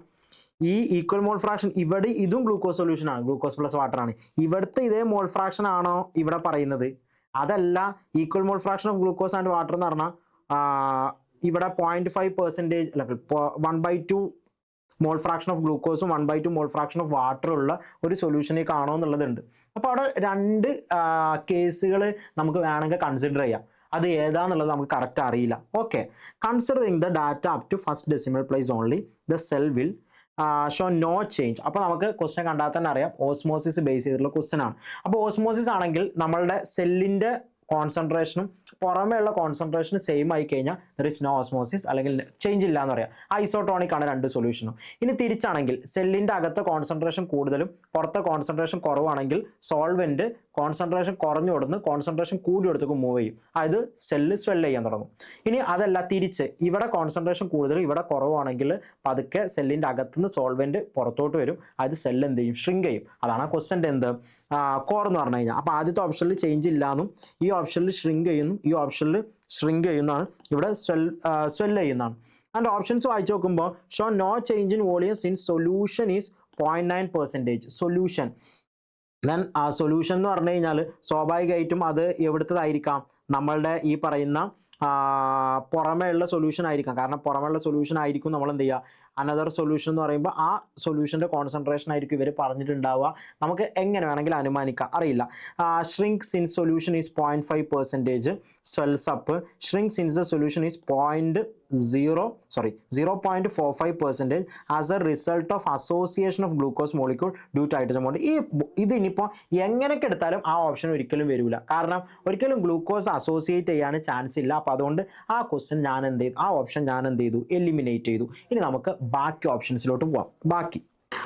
ഈ ഈക്വൽ മോൾ ഫ്രാക്ഷൻ ഇവിടെ ഇതും ഗ്ലൂക്കോസ് സൊല്യൂഷനാണ്, ഗ്ലൂക്കോസ് പ്ലസ് വാട്ടർ ആണ്. ഇവിടുത്തെ ഇതേ മോൾ ഫ്രാക്ഷൻ ആണോ ഇവിടെ പറയുന്നത്? അതല്ല. Equal mole fraction of glucose and water എന്ന് പറഞ്ഞാൽ ഇവിടെ 0.5% അല്ല 1/2 മോൾ ഫ്രാക്ഷൻ ഓഫ് ഗ്ലൂക്കോസും 1/2 മോൾ ഫ്രാക്ഷൻ ഓഫ് വാട്ടറും ഉള്ള ഒരു സൊല്യൂഷനെ കാണുമോ എന്നുള്ളതുണ്ട്. അപ്പോൾ അവിടെ 2 കേസുകൾ നമുക്ക് വേണമെങ്കിൽ കൺസിഡർ ചെയ്യാം. അത് ഏതാന്നുള്ളത് നമുക്ക് കറക്റ്റ് അറിയില്ല. Okay, considering the data up to first decimal place only the cell will show no change. അപ്പോൾ നമുക്ക് ക്വസ്റ്റ്യൻ കണ്ടാൽ തന്നെ അറിയാം ഓസ്മോസിസ് ബേസ് ചെയ്തിട്ടുള്ള ക്വസ്റ്റ്യൻ ആണ്. അപ്പോൾ ഓസ്മോസിസ് ആണെങ്കിൽ നമ്മളുടെ സെല്ലിൻ്റെ കോൺസെൻട്രേഷനും പുറമേയുള്ള കോൺസെൻട്രേഷൻ സെയിം ആയി കഴിഞ്ഞാൽ ദർ ഇസ് നോ ഓസ്മോസിസ് അല്ലെങ്കിൽ ചേഞ്ച് ഇല്ല എന്ന് പറയാം. ഐസോട്ടോണിക് ആണ് രണ്ട് സൊല്യൂഷനും. ഇനി തിരിച്ചാണെങ്കിൽ സെല്ലിൻ്റെ അകത്തെ കോൺസെൻട്രേഷൻ കൂടുതലും പുറത്തെ കോൺസെൻട്രേഷൻ കുറവാണെങ്കിൽ സോൾവെന്റ് കോൺസെൻട്രേഷൻ കുറഞ്ഞു കൊടുന്ന് കോൺസെൻട്രേഷൻ കൂടി കൊടുത്തേക്ക് മൂവ് ചെയ്യും. അതായത് സെല്ല് സ്വെല്ല് ചെയ്യാൻ തുടങ്ങും. ഇനി അതല്ല തിരിച്ച് ഇവിടെ കോൺസെൻട്രേഷൻ കൂടുതലും ഇവിടെ കുറവാണെങ്കിൽ പതുക്കെ സെല്ലിൻ്റെ അകത്തുനിന്ന് സോൾവെന്റ് പുറത്തോട്ട് വരും. അത് സെല്ല് എന്ത് ചെയ്യും? ഷ്രിങ്ക് ചെയ്യും. അതാണ് ആ ക്വസ്റ്റ്യൻ്റെ എന്ത് കോർ എന്ന് പറഞ്ഞു കഴിഞ്ഞാൽ. അപ്പോൾ ആദ്യത്തെ ഓപ്ഷനിൽ ചേഞ്ച് ഇല്ലാന്നും ഈ ഓപ്ഷനിൽ ഷ്രിങ്ക് ചെയ്യുന്നു, ഈ ഓപ്ഷനിൽ ഷ്രിങ്ക് ചെയ്യുന്നതാണ്, ഇവിടെ സ്വെല്ല് ചെയ്യുന്നതാണ്. ആൻഡ് ഓപ്ഷൻസ് വായിച്ചു നോക്കുമ്പോൾ show no change in volume since solution is 0.9%. Solution then ആ സൊല്യൂഷൻ എന്ന് പറഞ്ഞു കഴിഞ്ഞാൽ സ്വാഭാവികമായിട്ടും അത് എവിടുത്തതായിരിക്കാം? നമ്മളുടെ ഈ പറയുന്ന പുറമേ ഉള്ള സൊല്യൂഷൻ ആയിരിക്കാം. കാരണം പുറമേ ഉള്ള സൊല്യൂഷൻ ആയിരിക്കും നമ്മൾ എന്ത് ചെയ്യുക, അനദർ സൊല്യൂഷൻ എന്ന് പറയുമ്പോൾ ആ സൊല്യൂഷൻ്റെ കോൺസെൻട്രേഷൻ ആയിരിക്കും ഇവർ പറഞ്ഞിട്ടുണ്ടാവുക. നമുക്ക് എങ്ങനെ വേണമെങ്കിലും അനുമാനിക്കാം, അറിയില്ല. Shrink since solution is 0.5%, swells up. Shrink since the solution is 0.45% as a result of association of glucose molecule due to hydrogen bond. ഇത് ഇനിയിപ്പോൾ എങ്ങനെയൊക്കെ എടുത്താലും ആ ഓപ്ഷൻ ഒരിക്കലും വരില്ല. കാരണം ഒരിക്കലും ഗ്ലൂക്കോസ് അസോസിയേറ്റ് ചെയ്യാൻ ചാൻസ് ഇല്ല. അപ്പോൾ അതുകൊണ്ട് ആ ക്വസ്റ്റ്യൻ ഞാൻ എന്ത് ചെയ്തു, ആ ഓപ്ഷൻ ഞാൻ എന്ത് ചെയ്തു, എലിമിനേറ്റ് ചെയ്തു. ഇനി നമുക്ക് ബാക്കി ഓപ്ഷൻസിലോട്ട് പോവാം.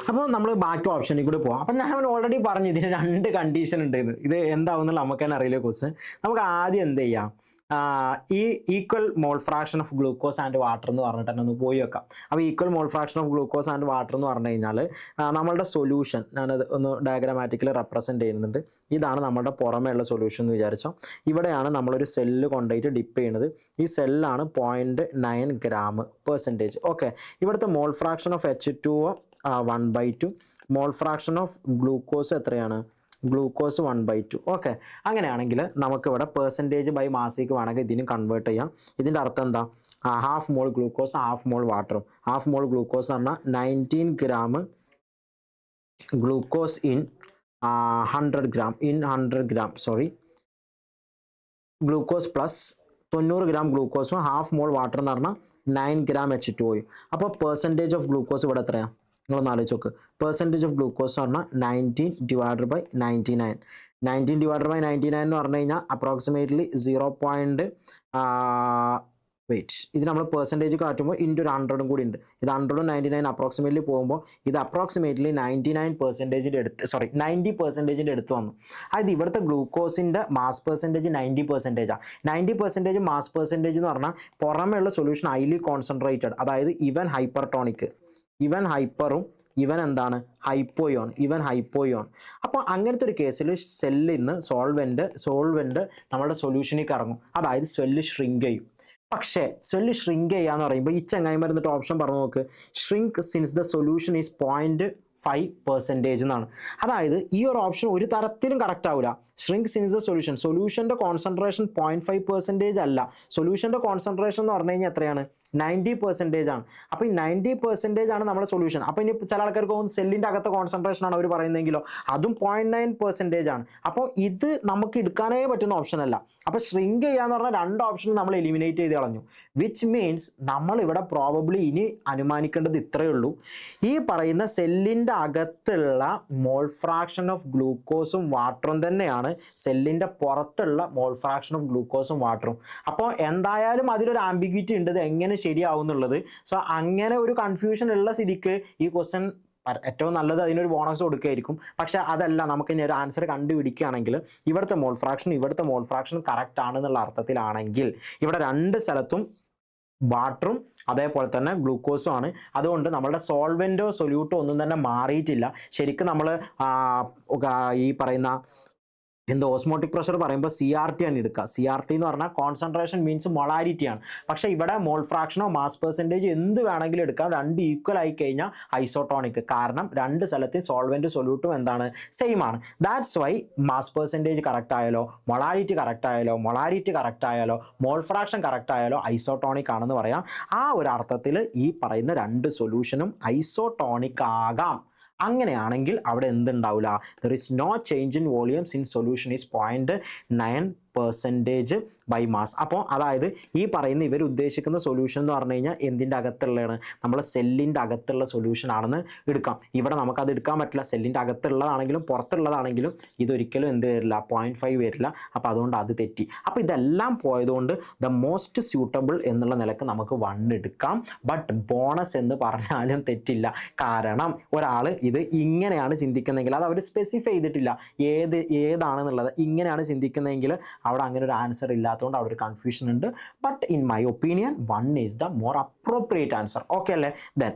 അപ്പോൾ നമ്മൾ ബാക്കി ഓപ്ഷനിൽ കൂടെ പോകാം. അപ്പം ഞാൻ ഓൾറെഡി പറഞ്ഞു ഇതിന് രണ്ട് കണ്ടീഷൻ ഉണ്ട്. ഇത് എന്താവുന്നുള്ള നമുക്ക് തന്നെ അറിയില്ല ക്വസ്റ്റ്യൻ. നമുക്ക് ആദ്യം എന്ത് ചെയ്യാം, ഈ equal mole fraction of glucose and water എന്ന് പറഞ്ഞിട്ട് തന്നെ ഒന്ന് പോയി വെക്കാം. അപ്പോൾ equal mole fraction of glucose and water എന്ന് പറഞ്ഞു കഴിഞ്ഞാൽ നമ്മളുടെ സൊല്യൂഷൻ ഞാനത് ഒന്ന് ഡയഗ്രമാറ്റിക്കലി റെപ്രസെൻറ്റ് ചെയ്യുന്നുണ്ട്. ഇതാണ് നമ്മുടെ പുറമേ ഉള്ള സൊല്യൂഷൻ എന്ന് വിചാരിച്ചോ. ഇവിടെയാണ് നമ്മളൊരു സെല്ല് കൊണ്ടുപോയിട്ട് ഡിപ്പ് ചെയ്യുന്നത്. ഈ സെല്ലാണ് 0.9 gram%. ഓക്കെ, ഇവിടുത്തെ മോൾ fraction of H2O 1/2, mole fraction of glucose എത്രയാണ്? ഗ്ലൂക്കോസ് 1/2. ഓക്കെ, അങ്ങനെയാണെങ്കിൽ നമുക്കിവിടെ പെർസെൻറ്റേജ് ബൈ മാസിക്ക് വേണമെങ്കിൽ ഇതിന് കൺവേർട്ട് ചെയ്യാം. ഇതിൻ്റെ അർത്ഥം എന്താ? Half mole glucose half mole വാട്ടറും. ഹാഫ് മോൾ ഗ്ലൂക്കോസ് എന്ന് പറഞ്ഞാൽ 19 gram glucose in 100 gram glucose plus 90 gram ഗ്ലൂക്കോസും ഹാഫ് മോൾ വാട്ടർ എന്ന് പറഞ്ഞാൽ 9 gram H2O. അപ്പോൾ പെർസെൻറ്റേജ് ഓഫ് ഗ്ലൂക്കോസ് ഇവിടെ എത്രയാണ്? നിങ്ങളൊന്ന് ആലോചിച്ച് നോക്ക്. പെർസെൻറ്റേജ് ഓഫ് ഗ്ലൂക്കോസ് എന്ന് പറഞ്ഞാൽ 19/99. 19/99 എന്ന് പറഞ്ഞു കഴിഞ്ഞാൽ അപ്രോക്സിമേറ്റ്ലി 0. ഇത് നമ്മൾ പെർസെൻറ്റേജ് കാട്ടുമ്പോൾ ഇൻറ്റു 100 കൂടി ഉണ്ട്. ഇത് 100ഉം 99 അപ്രോക്സിമേറ്റ്ലി പോകുമ്പോൾ ഇത് അപ്രോക്സിമേറ്റ്ലി 90% അടുത്ത് വന്നു. അതായത് ഇവിടുത്തെ ഗ്ലൂക്കോസിൻ്റെ മാസ് പെർസെൻറ്റേജ് 90%. 90% മാസ് പെർസെൻറ്റേജ് എന്ന് പറഞ്ഞാൽ പുറമേയുള്ള സൊല്യൂഷൻ ഹൈലി കോൺസെൻട്രേറ്റഡ്. അതായത് ഇവൻ ഹൈപ്പർട്ടോണിക്, ഇവൻ ഹൈപ്പറും ഇവൻ എന്താണ് ഹൈപ്പോയാണ്, ഇവൻ ഹൈപ്പോയാണ്. അപ്പോൾ അങ്ങനത്തെ ഒരു കേസിൽ സെല്ലിൽ നിന്ന് സോൾവെൻറ്റ് നമ്മുടെ സൊല്യൂഷനിലേക്ക് ഇറങ്ങും. അതായത് സെല്ല് ഷ്രിങ്ക് ചെയ്യും. പക്ഷേ സെല്ല് ഷ്രിങ്ക് ചെയ്യുക എന്ന് പറയുമ്പോൾ ഈ ചങ്ങായി മരുന്നിട്ട് ഓപ്ഷൻ പറഞ്ഞു നോക്ക്. Shrink since the solution is 0.5% എന്നാണ്. അതായത് ഈ ഒരു ഓപ്ഷൻ ഒരു തരത്തിലും കറക്റ്റ് ആവില്ല. ഷ്രിങ്ക് സിൻസ് ദ സൊല്യൂഷൻ്റെ കോൺസെൻട്രേഷൻ 0.5% അല്ല. സൊല്യൂഷൻ്റെ കോൺസെൻട്രേഷൻ എന്ന് പറഞ്ഞു കഴിഞ്ഞാൽ എത്രയാണ്? 90% ആണ്. അപ്പോൾ ഈ 90% ആണ് നമ്മുടെ സൊല്യൂഷൻ. അപ്പോൾ ഇനി ചില ആൾക്കാർക്ക് തോന്നും സെല്ലിൻ്റെ അകത്തെ കോൺസെൻട്രേഷൻ ആണ് അവർ പറയുന്നതെങ്കിലോ, അതും 0.9% ആണ്. അപ്പോൾ ഇത് നമുക്ക് എടുക്കാനേ പറ്റുന്ന ഓപ്ഷൻ അല്ല. അപ്പോൾ ഷ്രിങ്ക് ചെയ്യാന്ന് പറഞ്ഞാൽ രണ്ട് ഓപ്ഷൻ നമ്മൾ എലിമിനേറ്റ് ചെയ്ത് കളഞ്ഞു. വിച്ച് മീൻസ് നമ്മളിവിടെ പ്രോബബ്ലി ഇനി അനുമാനിക്കേണ്ടത് ഇത്രയേ ഉള്ളൂ. ഈ പറയുന്ന സെല്ലിൻ്റെ അകത്തുള്ള മോൾ ഫ്രാക്ഷൻ ഓഫ് ഗ്ലൂക്കോസും വാട്ടറും തന്നെയാണ് സെല്ലിൻ്റെ പുറത്തുള്ള മോൾ ഫ്രാക്ഷൻ ഓഫ് ഗ്ലൂക്കോസും വാട്ടറും. അപ്പോൾ എന്തായാലും അതിലൊരു ആംബിഗ്വിറ്റി ഉണ്ട്, ഇത് എങ്ങനെ ശരിയാവും എന്നുള്ളത്. സോ അങ്ങനെ ഒരു കൺഫ്യൂഷൻ ഉള്ള സ്ഥിതിക്ക് ഈ ക്വസ്റ്റ്യൻ ഏറ്റവും നല്ലത് അതിനൊരു ബോണസ് കൊടുക്കുകയായിരിക്കും. പക്ഷെ അതല്ല, നമുക്ക് ഇനി ഒരു ആൻസർ കണ്ടുപിടിക്കുകയാണെങ്കിൽ ഇവിടുത്തെ മോൾ ഫ്രാക്ഷൻ കറക്റ്റ് ആണെന്നുള്ള അർത്ഥത്തിലാണെങ്കിൽ ഇവിടെ രണ്ട് സ്ഥലത്തും വാട്ടറും അതേപോലെ തന്നെ ഗ്ലൂക്കോസും ആണ്. അതുകൊണ്ട് നമ്മളുടെ സോൾവെൻറ്റോ സൊല്യൂട്ടോ ഒന്നും തന്നെ മാറിയിട്ടില്ല. ശരിക്കും നമ്മൾ ഈ പറയുന്ന ഓസ്മോട്ടിക് പ്രഷർ പറയുമ്പോൾ CRT ആണ് എടുക്കുക. CRT എന്ന് പറഞ്ഞാൽ കോൺസെൻട്രേഷൻ മീൻസ് മൊളാരിറ്റി ആണ്. പക്ഷേ ഇവിടെ മോൾ ഫ്രാക്ഷനോ മാസ് പെർസെൻറ്റേജ് എന്ത് വേണമെങ്കിലും എടുക്കാം. രണ്ട് ഈക്വൽ ആയി കഴിഞ്ഞാൽ ഐസോട്ടോണിക്. കാരണം രണ്ട് സ്ഥലത്ത് സോൾവെൻറ്റ് സൊല്യൂട്ടും എന്താണ് സെയിം ആണ്. That's why mass percentage correct ആയാലോ, മൊളാരിറ്റി കറക്റ്റ് ആയാലോ, മോൾ ഫ്രാക്ഷൻ കറക്റ്റ് ആയാലോ ഐസോട്ടോണിക് ആണെന്ന് പറയാം. ആ ഒരു അർത്ഥത്തിൽ ഈ പറയുന്ന രണ്ട് സൊല്യൂഷനും ഐസോട്ടോണിക് ആകാം. അങ്ങനെയാണെങ്കിൽ അവിടെ എന്തുണ്ടാവില്ല? There is no change in volume since solution is 0.9%. By mass. അപ്പോൾ അതായത് ഈ പറയുന്ന ഇവർ ഉദ്ദേശിക്കുന്ന സൊല്യൂഷൻ എന്ന് പറഞ്ഞു കഴിഞ്ഞാൽ എന്തിൻ്റെ അകത്തുള്ളതാണ്, നമ്മളെ സെല്ലിൻ്റെ അകത്തുള്ള സൊല്യൂഷൻ ആണെന്ന് എടുക്കാം. ഇവിടെ നമുക്കത് എടുക്കാൻ പറ്റില്ല, സെല്ലിൻ്റെ അകത്തുള്ളതാണെങ്കിലും പുറത്തുള്ളതാണെങ്കിലും ഇതൊരിക്കലും എന്ത് വരില്ല, 0.5 വരില്ല. അപ്പോൾ അതുകൊണ്ട് അത് തെറ്റി. അപ്പോൾ ഇതെല്ലാം പോയതുകൊണ്ട് ദ മോസ്റ്റ് സ്യൂട്ടബിൾ എന്നുള്ള നിലക്ക് നമുക്ക് 1 എടുക്കാം. ബട്ട് ബോണസ് എന്ന് പറഞ്ഞാലും തെറ്റില്ല. കാരണം ഒരാൾ ഇത് ഇങ്ങനെയാണ് ചിന്തിക്കുന്നതെങ്കിൽ, അത് അവർ സ്പെസിഫൈ ചെയ്തിട്ടില്ല ഏതാണെന്നുള്ളത്, ഇങ്ങനെയാണ് ചിന്തിക്കുന്നതെങ്കിൽ അവിടെ അങ്ങനെ ഒരു ആൻസർ ഇല്ലാത്തതുകൊണ്ട് അവിടെ ഒരു കൺഫ്യൂഷൻ ഉണ്ട്. But in my opinion 1 is the more appropriate answer. Okay അല്ലേ? ദെൻ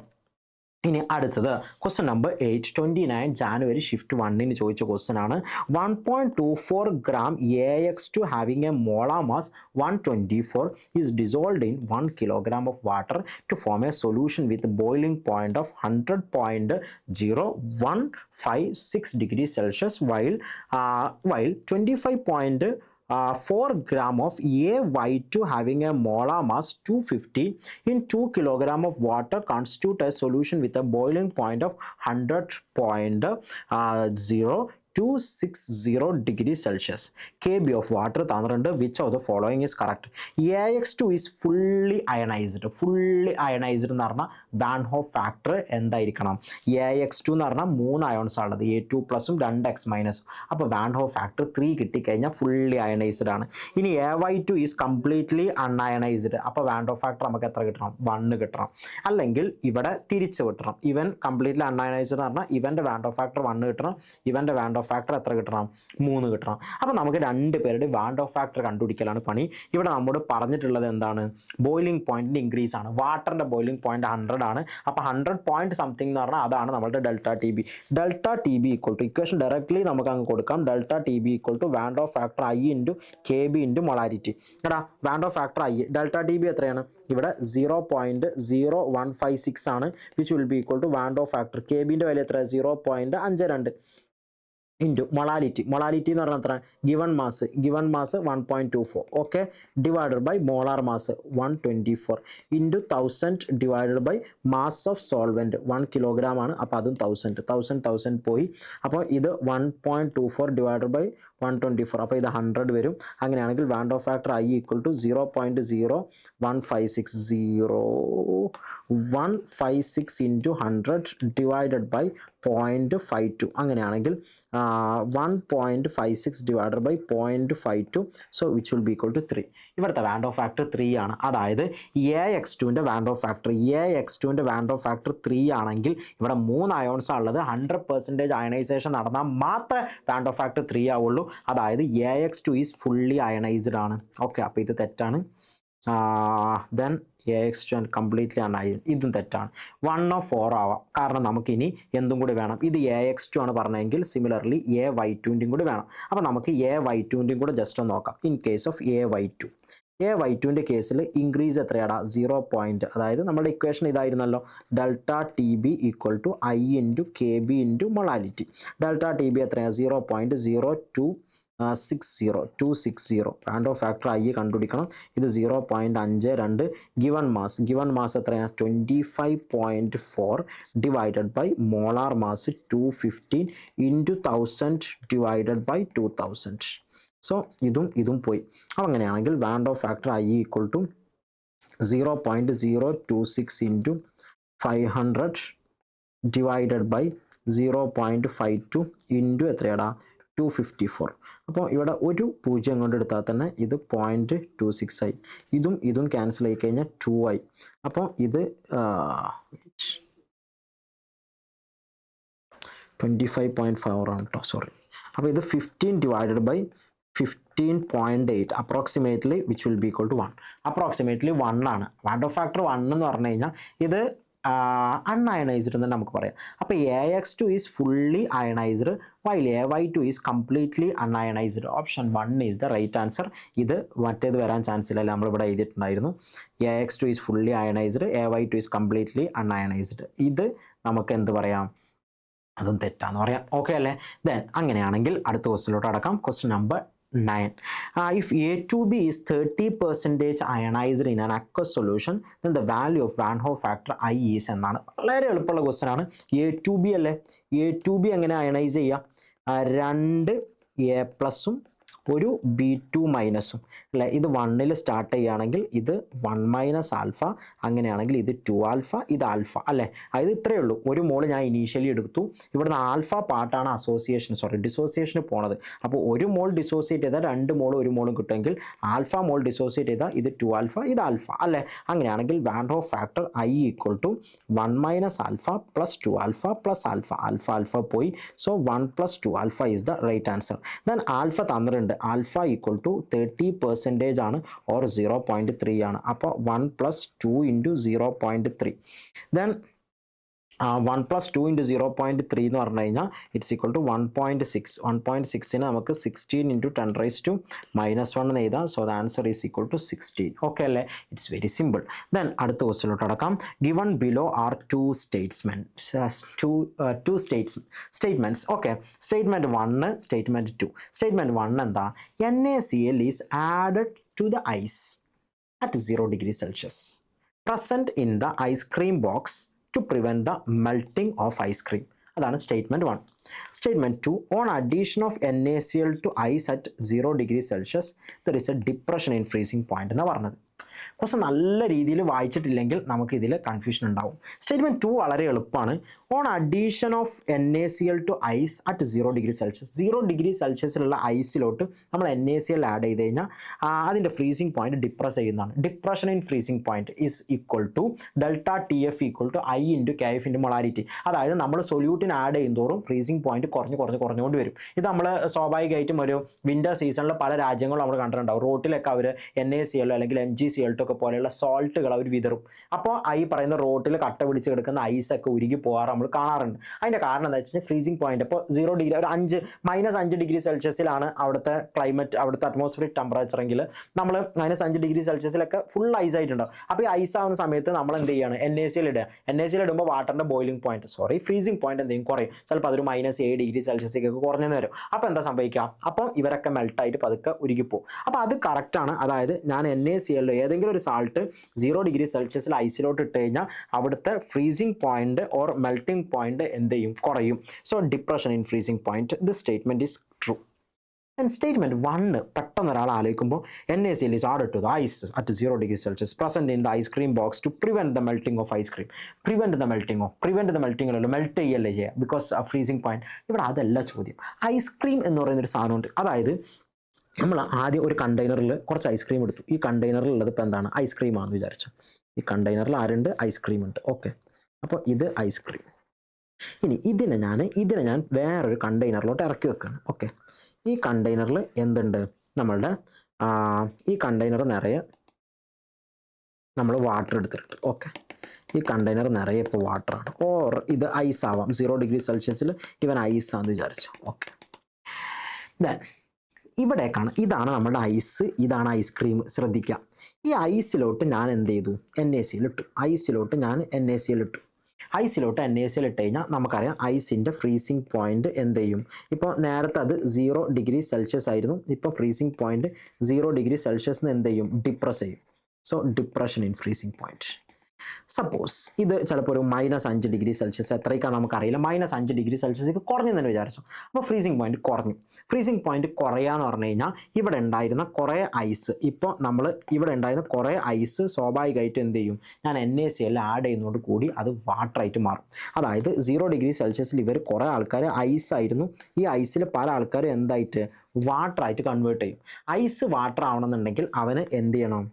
ഇനി അടുത്തത് ക്വസ്റ്റ്യൻ നമ്പർ 8, 29 ജാനുവരി ഷിഫ്റ്റ് 1 ചോദിച്ച ക്വസ്റ്റ്യൻ ആണ്. 1.24 gram AX2 having a molar mass 124 is dissolved in 1 kilogram of water to form a solution with a boiling point of 100.0156 degrees Celsius while 25.4 gram of AY2 having a molar mass 250 in 2 kilogram of water constitute a solution with a boiling point of 100.0260 degrees Celsius. KB of water തന്നിട്ടുണ്ട്. Which of the following is correct? AX2 is fully ionized. fully ionized എന്ന് പറഞ്ഞാൽ van Hoff factor എന്തായിരിക്കണം? AX2 എന്ന് പറഞ്ഞാൽ 3 ions ഉള്ളത്, A2 പ്ലസും 2X മൈനസും. അപ്പോൾ van Hoff factor 3 കിട്ടിക്കഴിഞ്ഞാൽ ഫുള്ളി അയണൈസ്ഡ് ആണ്. ഇനി AY2 ഈസ് കംപ്ലീറ്റ്ലി അൺഅയണൈസ്ഡ്. അപ്പോൾ വാൻ ഹോഫ് ഫാക്ടർ നമുക്ക് എത്ര കിട്ടണം? 1 കിട്ടണം. അല്ലെങ്കിൽ ഇവിടെ തിരിച്ച് കിട്ടണം. ഇവൻ കംപ്ലീറ്റ്ലി അൺഅയണൈസ്ഡ് എന്ന് പറഞ്ഞാൽ ഇവൻ്റെ വാൻ ഹോഫ് ഫാക്ടർ 1 കിട്ടണം, ഇവൻ്റെ വാൻ ഹോഫ് ഫാക്ടർ എത്ര കിട്ടണം? 3 കിട്ടണം. അപ്പോൾ നമുക്ക് 2 പേരുടെ വാൻ ഹോഫ് ഫാക്ടർ കണ്ടുപിടിക്കലാണ് പണി. ഇവിടെ നമ്മോട് പറഞ്ഞിട്ടുള്ളത് എന്താണ്? ബോയിലിംഗ് പോയിന്റിൻ്റെ ഇൻക്രീസ് ആണ്. വാട്ടറിൻ്റെ ബോയിലിംഗ് പോയിന്റ് 100 ആണ്. അപ്പോൾ 100 പോയിന്റ് സംതിങ് എന്ന് പറഞ്ഞാൽ അതാണ് നമ്മളുടെ delta T B. Delta T B equal to equation directly നമുക്ക് അങ്ങ് കൊടുക്കാം. Delta T B equal to van Hoff factor I into K B into molarity. എടാ van Hoff factor I, delta T B എത്രയാണ്? ഇവിടെ 0.0156 ആണ്. Which will be equal to van Hoff factor K ബിൻ്റെ value എത്ര? 0.52 into molality. Molality എന്ന് പറഞ്ഞാൽ എത്ര? Given mass 1.24 okay, divided by molar mass 124 into 1000 divided by mass of solvent 1 kilogram ആണ്. അപ്പോൾ അതും 1000 പോയി. അപ്പോൾ ഇത് 1.24 ഡിവൈഡഡ് ബൈ 124, അപ്പോൾ ഇത് 100 വരും. അങ്ങനെയാണെങ്കിൽ van Hoff factor I equal to 0.0156 into 100 divided by 0.52. അങ്ങനെയാണെങ്കിൽ 1.56 divided by 0.52, so which will be equal to 3. ഇവിടുത്തെ വാൻ ഹോഫ് ഫാക്ടർ 3 ആണ്. അതായത് AX2ൻ്റെ വാൻ ഹോഫ് ഫാക്ടർ 3 ആണെങ്കിൽ ഇവിടെ 3 അയോൺസ് ഉള്ളത്. 100% അയണൈസേഷൻ നടന്നാൽ മാത്രമേ വാൻ ഹോഫ് ഫാക്ടർ 3 ആവുള്ളൂ. അതായത് AX2 ഈസ് ഫുള്ളി അയണൈസ്ഡ് ആണ്. ഓക്കെ, അപ്പോൾ ഇത് തെറ്റാണ്. ദെൻ AX2 കംപ്ലീറ്റ്ലി അയണൈസ്ഡ്, ഇതും തെറ്റാണ്. 1/4 ആവാം, കാരണം നമുക്കിനി എന്തും കൂടി വേണം. ഇത് AX2 ആണ് പറഞ്ഞതെങ്കിൽ സിമിലർലി AY2ൻ്റെയും കൂടി വേണം. അപ്പോൾ നമുക്ക് AY2ൻ്റെയും കൂടെ ജസ്റ്റ് ഒന്ന് നോക്കാം. ഇൻ കേസ് ഓഫ് AY2ൻ്റെ കേസിൽ ഇൻക്രീസ് എത്രയാടാ? 0. അതായത് നമ്മുടെ ഇക്വേഷൻ ഇതായിരുന്നല്ലോ, delta T B equal to I into K B into molality. Delta T B എത്രയാണ്? 0.0260 വാൻ ഹോഫ് ഫാക്ടർ I കണ്ടുപിടിക്കണം. ഇത് 0.52. ഗിവൺ മാസ് എത്രയാണ്? 25.4 divided by molar mass 215 into 1000 divided by 2000. So ഇതും പോയി. അപ്പോൾ അങ്ങനെയാണെങ്കിൽ van Hoff factor I equal to 0.026 into 500 divided by 0.52 into എത്രയാടാ? 254. അപ്പോൾ ഇവിടെ ഒരു 0 കൊണ്ട് എടുത്താൽ തന്നെ ഇത് 0.26 ആയി. ഇതും ക്യാൻസൽ ആയി കഴിഞ്ഞാൽ 2 ആയി. അപ്പോൾ ഇത് 25.4 ആണ് കേട്ടോ, സോറി. അപ്പോൾ ഇത് 15 divided by 15.8 approximately which will be equal to 1. Approximately 1 ആണ്. വാൻ ഹോഫ് ഫാക്ടർ 1 എന്ന് പറഞ്ഞു കഴിഞ്ഞാൽ ഇത് അൺഅയണൈസ്ഡ് എന്ന് നമുക്ക് പറയാം. അപ്പോൾ AX2 is fully ionised while AY2 is completely unionised. Option 1 is the right answer. ഇത് മറ്റേത് വരാൻ ചാൻസ് ഇല്ല, നമ്മളിവിടെ എഴുതിയിട്ടുണ്ടായിരുന്നു. AX2 is fully ionised, AY2 is completely unionised. ഇത് നമുക്ക് എന്ത് പറയാം? അതും തെറ്റാന്ന് പറയാം. ഓക്കെ അല്ലേ? ദെൻ അങ്ങനെയാണെങ്കിൽ അടുത്ത ക്വസ്റ്റ്യനിലോട്ട് അടക്കാം. Question number 9. If A2B is 30% ionized in an aqueous solution, then the value of Van Hoff factor I is എന്നാണ്. വളരെ എളുപ്പമുള്ള ക്വസ്റ്റ്യൻ ആണ്. A2B അല്ലേ? A2B എങ്ങനെ അയണൈസ് ചെയ്യാം? 2 A പ്ലസും ഒരു B2 മൈനസും അല്ലേ. ഇത് 1ൽ സ്റ്റാർട്ട് ചെയ്യുകയാണെങ്കിൽ ഇത് 1 മൈനസ് ആൽഫ, അങ്ങനെയാണെങ്കിൽ ഇത് 2 ആൽഫ, ഇത് ആൽഫ അല്ലേ. അതായത് ഇത്രയേ ഉള്ളൂ. ഒരു മോൾ ഞാൻ ഇനീഷ്യലി എടുത്തു, ഇവിടുന്ന് ആൽഫ പാർട്ടാണ് ഡിസോസിയേഷന് പോണത്. അപ്പോൾ ഒരു മോൾ ഡിസോസിയേറ്റ് ചെയ്താൽ 2 മോളും 1 മോളും കിട്ടുമെങ്കിൽ ആൽഫ മോൾ ഡിസോസിയേറ്റ് ചെയ്താൽ ഇത് 2 ആൽഫ, ഇത് ആൽഫ അല്ലേ. അങ്ങനെയാണെങ്കിൽ van der Waals factor I equal to 1 minus alpha plus 2 alpha plus alpha. Alpha പോയി. So 1 plus 2 alpha is the right answer. Then alpha തന്നിട്ടുണ്ട്. ആൽഫ ഈക്വൽ ടു 30% ആണ് ഓർ 0.3 ആണ്. അപ്പോൾ 1 plus 2 into 0.3. Then 1 plus 2 into 0.3 എന്ന് പറഞ്ഞു കഴിഞ്ഞാൽ it's equal to 1.6. 1.6ന് നമുക്ക് 16 into 10⁻⁻1 എന്ന് എഴുതാം. So the answer is equal to 16. Okay അല്ലേ. It's very simple. ദെൻ അടുത്ത ക്വസ്റ്റ്യനിലോട്ട് അടക്കാം. Given below are two statements. Okay, statement 1, statement 2. Statement 1 എന്താ? NaCl is added to the ice at 0°C present in the ice cream box to prevent the melting of ice cream. അതാണ് statement 1. Statement 2, on addition of NaCl to ice at 0°C there is a depression in freezing point എന്നാണ് പറഞ്ഞത്. കുറച്ച് നല്ല രീതിയിൽ വായിച്ചിട്ടില്ലെങ്കിൽ നമുക്ക് ഇതിൽ confusion ഉണ്ടാവും. Statement 2 വളരെ എളുപ്പമാണ്. On addition of NaCl to ice at 0°C 0°C ഐസിലോട്ട് നമ്മൾ NaCl ആഡ് ചെയ്ത് കഴിഞ്ഞാൽ അതിൻ്റെ ഫ്രീസിങ് പോയിന്റ് ഡിപ്രസ് ചെയ്യുന്നതാണ്. Depression in freezing point is equal to delta TF equal to I into KF into molarity. അതായത് നമ്മൾ സൊല്യൂട്ടിന് ആഡ് ചെയ്യുന്നതോറും ഫ്രീസിങ് പോയിന്റ് കുറഞ്ഞുകൊണ്ട് വരും. ഇത് നമ്മൾ സ്വാഭാവികമായിട്ടും ഒരു വിൻ്റർ സീസണിൽ പല രാജ്യങ്ങളും നമ്മൾ കണ്ടിട്ടുണ്ടാവും. റോട്ടിലൊക്കെ അവർ NaCl അല്ലെങ്കിൽ MgCl ഒക്കെ പോലെയുള്ള സോൾട്ടുകൾ അവർ വിതറും. അപ്പോൾ ഈ പറയുന്ന റോട്ടിൽ കട്ട പിടിച്ച് കിടക്കുന്ന ഐസൊക്കെ ഉരുകി പോകാറ് നമ്മൾ കാണാറുണ്ട്. അതിൻ്റെ കാരണം എന്താ വെച്ചാൽ ഫ്രീസിങ് പോയിന്റ് ഇപ്പോൾ 0°, ഒരു -5°C അവിടുത്തെ ക്ലൈമറ്റ്, അവിടുത്തെ അറ്റ്മോസ്ഫിയറിക് ടെമ്പറേച്ചർ എങ്കിൽ നമ്മൾ -5°C ഫുൾ ഐസ് ആയിട്ടുണ്ടാവും. അപ്പോൾ ഈ ഐസ് ആവുന്ന സമയത്ത് നമ്മൾ എന്ത് ചെയ്യാണ്? NaCl ഇടുക. NaCl ഇടുമ്പോൾ വാട്ടറിൻ്റെ ബോയിലിംഗ് പോയിന്റ് ഫ്രീസിങ് പോയിന്റ് എന്തെങ്കിലും കുറയും. ചിലപ്പോൾ അതൊരു -7°C ഒക്കെ കുറഞ്ഞെന്ന് വരും. അപ്പോൾ എന്താ സംഭവിക്കുക? അപ്പം ഇവരൊക്കെ മെൽട്ടായിട്ട് പതുക്കെ ഉരുകിപ്പോവും. അപ്പോൾ അത് കറക്റ്റാണ്. അതായത് ഞാൻ NaCl ഏതെങ്കിലും ഒരു സാൾട്ട് 0°C ഐസിലോട്ട് ഇട്ട് കഴിഞ്ഞാൽ അവിടുത്തെ freezing point or melting point എന്ത് ചെയ്യും? കുറയും. So depression in freezing point. This statement is true. And statement 1 പെട്ടെന്ന് ഒരാൾ ആലോചിക്കുമ്പോൾ NaCl is added to the ice at 0°C present in the ice cream box to prevent the melting of ice cream. prevent the melting അല്ലല്ലോ, melt ചെയ്യല്ലേ ചെയ്യുക, because freezing point. ഇവിടെ അതല്ല ചോദ്യം. Ice cream എന്ന് പറയുന്നൊരു സാധനമുണ്ട്. അതായത് നമ്മൾ ആദ്യം ഒരു കണ്ടെയ്നറിൽ കുറച്ച് ഐസ്ക്രീം എടുത്തു. ഈ കണ്ടെയ്നറിൽ ഉള്ളത് ഇപ്പോൾ എന്താണ്? ഐസ്ക്രീമാണെന്ന് വിചാരിച്ചു. ഈ കണ്ടെയ്നറിൽ ആരുണ്ട്? ഐസ്ക്രീം ഉണ്ട്. ഓക്കെ, അപ്പോൾ ഇത് ഐസ്ക്രീം. ഇനി ഇതിനെ ഞാൻ വേറൊരു കണ്ടെയ്നറിലോട്ട് ഇറക്കി വെക്കുകയാണ്. ഓക്കെ, ഈ കണ്ടെയ്നറിൽ എന്തുണ്ട്? നമ്മളുടെ ഈ കണ്ടെയ്നർ നിറയെ നമ്മൾ വാട്ടർ എടുത്തിട്ടുണ്ട്. ഓക്കെ, ഈ കണ്ടെയ്നർ നിറയെ ഇപ്പോൾ വാട്ടറാണ്. ഓർ ഇത് ഐസ് ആവാം. 0°C ഇവൻ ഐസാന്ന് വിചാരിച്ചു. ഓക്കെ, ദെൻ ഇവിടേക്കാണ്, ഇതാണ് നമ്മുടെ ഐസ്, ഇതാണ് ഐസ്ക്രീം. ശ്രദ്ധിക്കാം, ഈ ഐസിലോട്ട് ഞാൻ എന്ത് ചെയ്തു? NaCl ഇട്ടു. ഐസിലോട്ട് NaCl ഇട്ട് കഴിഞ്ഞാൽ നമുക്കറിയാം ഐസിൻ്റെ ഫ്രീസിങ് പോയിന്റ് എന്ത് ചെയ്യും? ഇപ്പോൾ നേരത്തെ അത് 0°C ആയിരുന്നു. ഇപ്പോൾ ഫ്രീസിങ് പോയിന്റ് 0°C എന്ത് ചെയ്യും? ഡിപ്രസ് ചെയ്യും. So depression in freezing point. Suppose ഇത് ചിലപ്പോൾ ഒരു -5°C, എത്രയ്ക്കാണ് നമുക്കറിയില്ല, -5°C കുറഞ്ഞു തന്നെ വിചാരിച്ചു. അപ്പോൾ ഫ്രീസിങ് പോയിന്റ് കുറഞ്ഞു. ഫ്രീസിങ് പോയിന്റ് കുറയാന്ന് പറഞ്ഞു കഴിഞ്ഞാൽ ഇവിടെ ഉണ്ടായിരുന്ന കുറേ ഐസ്, ഇപ്പോൾ നമ്മൾ ഇവിടെ ഉണ്ടായിരുന്ന കുറേ ഐസ് സ്വാഭാവികമായിട്ട് എന്ത് ചെയ്യും? ഞാൻ NaCl ആഡ് ചെയ്യുന്നതോട് കൂടി അത് വാട്ടറായിട്ട് മാറും. അതായത് 0°C ഇവർ കുറേ ആൾക്കാർ ഐസായിരുന്നു. ഈ ഐസിൽ പല ആൾക്കാരും എന്തായിട്ട്? വാട്ടറായിട്ട് കൺവേർട്ട് ചെയ്യും. ഐസ് വാട്ടർ ആവണമെന്നുണ്ടെങ്കിൽ അവന് എന്ത് ചെയ്യണം?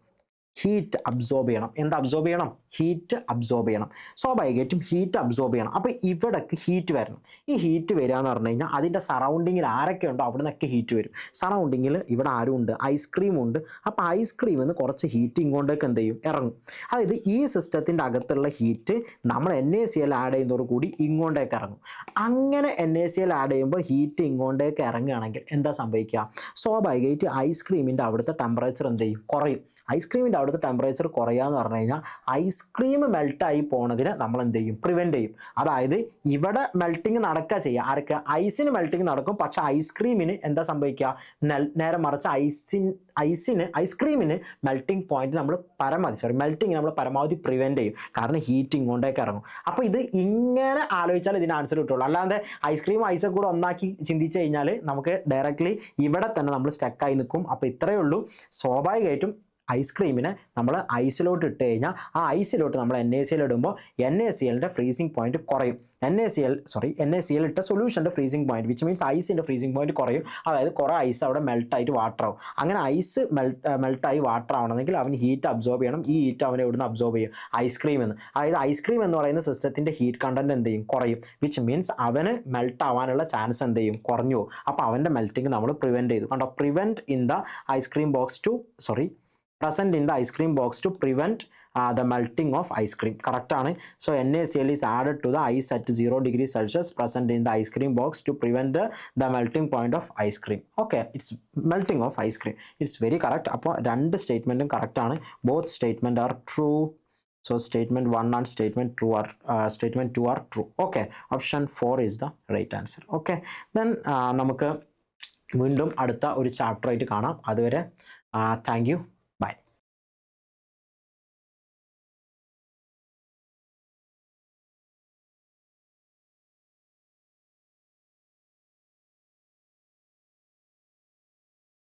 ഹീറ്റ് അബ്സോർബ് ചെയ്യണം. എന്താ അബ്സോർബ് ചെയ്യണം? ഹീറ്റ് അബ്സോർബ് ചെയ്യണം. സ്വാഭാവികമായിട്ടും ഹീറ്റ് അബ്സോർബ് ചെയ്യണം. അപ്പോൾ ഇവിടേക്ക് ഹീറ്റ് വരണം. ഈ ഹീറ്റ് വരിക എന്ന് പറഞ്ഞു കഴിഞ്ഞാൽ അതിൻ്റെ സറൗണ്ടിങ്ങിൽ ആരൊക്കെ ഉണ്ടോ അവിടെ നിന്നൊക്കെ ഹീറ്റ് വരും. സറൗണ്ടിങ്ങിൽ ഇവിടെ ആരും ഉണ്ട്? ഐസ്ക്രീമുണ്ട്. അപ്പോൾ ഐസ്ക്രീമിൽ നിന്ന് കുറച്ച് ഹീറ്റ് ഇങ്ങോട്ടേക്ക് എന്ത് ചെയ്യും? ഇറങ്ങും. അതായത് ഈ സിസ്റ്റത്തിൻ്റെ അകത്തുള്ള ഹീറ്റ് നമ്മൾ NaCl ആഡ് ചെയ്യുന്നതോട് കൂടി ഇങ്ങോട്ടേക്ക് ഇറങ്ങും. അങ്ങനെ NaCl ആഡ് ചെയ്യുമ്പോൾ ഹീറ്റ് ഇങ്ങോട്ടേക്ക് ഇറങ്ങുകയാണെങ്കിൽ എന്താ സംഭവിക്കുക? സ്വാഭാവികമായിട്ട് ഐസ്ക്രീമിൻ്റെ അവിടുത്തെ ടെമ്പറേച്ചർ എന്ത് ചെയ്യും? കുറയും. ഐസ്ക്രീമിൻ്റെ അവിടുത്തെ ടെമ്പറേച്ചർ കുറയാന്ന് പറഞ്ഞു കഴിഞ്ഞാൽ ഐസ്ക്രീം മെൽട്ടായി പോണതിനെ നമ്മൾ എന്ത് ചെയ്യും, പ്രിവെൻറ്റ് ചെയ്യും. അതായത് ഇവിടെ മെൽട്ടിങ് നടക്കുക ചെയ്യുക, ആർക്ക്, ഐസിന് മെൽട്ടിങ് നടക്കും, പക്ഷെ ഐസ്ക്രീമിന് എന്താ സംഭവിക്കുക, നേരെ മറിച്ച് ഐസ്ക്രീമിന് മെൽട്ടിങ് പോയിന്റ് നമ്മൾ മെൽട്ടിങ് നമ്മൾ പരമാവധി പ്രിവെൻറ്റ് ചെയ്യും, കാരണം ഹീറ്റ് ഇങ്ങോട്ടേക്ക് ഇറങ്ങും. അപ്പോൾ ഇത് ഇങ്ങനെ ആലോചിച്ചാൽ ഇതിന് ആൻസർ കിട്ടുള്ളൂ. അല്ലാതെ ഐസ്ക്രീം ഐസൊക്കെ കൂടെ ഒന്നാക്കി ചിന്തിച്ച് കഴിഞ്ഞാൽ നമുക്ക് ഡയറക്റ്റ്ലി ഇവിടെ തന്നെ നമ്മൾ സ്റ്റക്കായി നിൽക്കും. അപ്പോൾ ഇത്രയേ ഉള്ളൂ. സ്വാഭാവികമായിട്ടും ഐസ്ക്രീമിനെ നമ്മൾ ഐസിലോട്ട് ഇട്ട് കഴിഞ്ഞാൽ ആ ഐസിലോട്ട് നമ്മൾ NaCl ഇടുമ്പോൾ NaClൻ്റെ ഫ്രീസിങ് പോയിന്റ് കുറയും. NaCl ഇട്ട സൊല്യൂഷൻ്റെ ഫ്രീസിങ് പോയിന്റ്, വിച്ച് മീൻസ് ഐസിൻ്റെ ഫ്രീസിങ് പോയിന്റ് കുറയും. അതായത് കുറേ ഐസ് അവിടെ മെൽട്ടായിട്ട് വാട്ടർ ആവും. അങ്ങനെ ഐസ് മെൽട്ടായി വാട്ടർ ആവണമെങ്കിൽ അവന് ഹീറ്റ് അബ്സോർബ് ചെയ്യണം. ഈ ഹീറ്റ് അവനെ ഇവിടുന്ന് അബ്സോർബ് ചെയ്യും ഐസ്ക്രീം എന്ന്. അതായത് ഐസ്ക്രീം എന്ന് പറയുന്ന സിസ്റ്റത്തിൻ്റെ ഹീറ്റ് കണ്ടന്റ് എന്ത് ചെയ്യും, കുറയും. വിച്ച് മീൻസ് അവന് മെൽട്ട് ആവാനുള്ള ചാൻസ് എന്ത് ചെയ്യും, കുറഞ്ഞു പോകും. അപ്പോൾ അവൻ്റെ മെൽറ്റിങ് നമ്മൾ പ്രിവെൻറ്റ് ചെയ്തു. കണ്ടോ, prevent in the ice cream box to present in the ice cream box to prevent the melting of ice cream. Correct ആണ്. So NaCl is added to the ice at 0 degrees Celsius present in the ice cream box to prevent the melting point of ice cream. Okay, it's melting of ice cream. It's very correct. അപ്പോൾ രണ്ട് സ്റ്റേറ്റ്മെൻറ്റും correct ആണ്. Both statement are true. So statement 1 and statement 2 are true. Okay, option 4 is the right answer. Okay, then നമുക്ക് വീണ്ടും അടുത്ത ഒരു chapter ആയിട്ട് കാണാം. അതുവരെ താങ്ക് യു.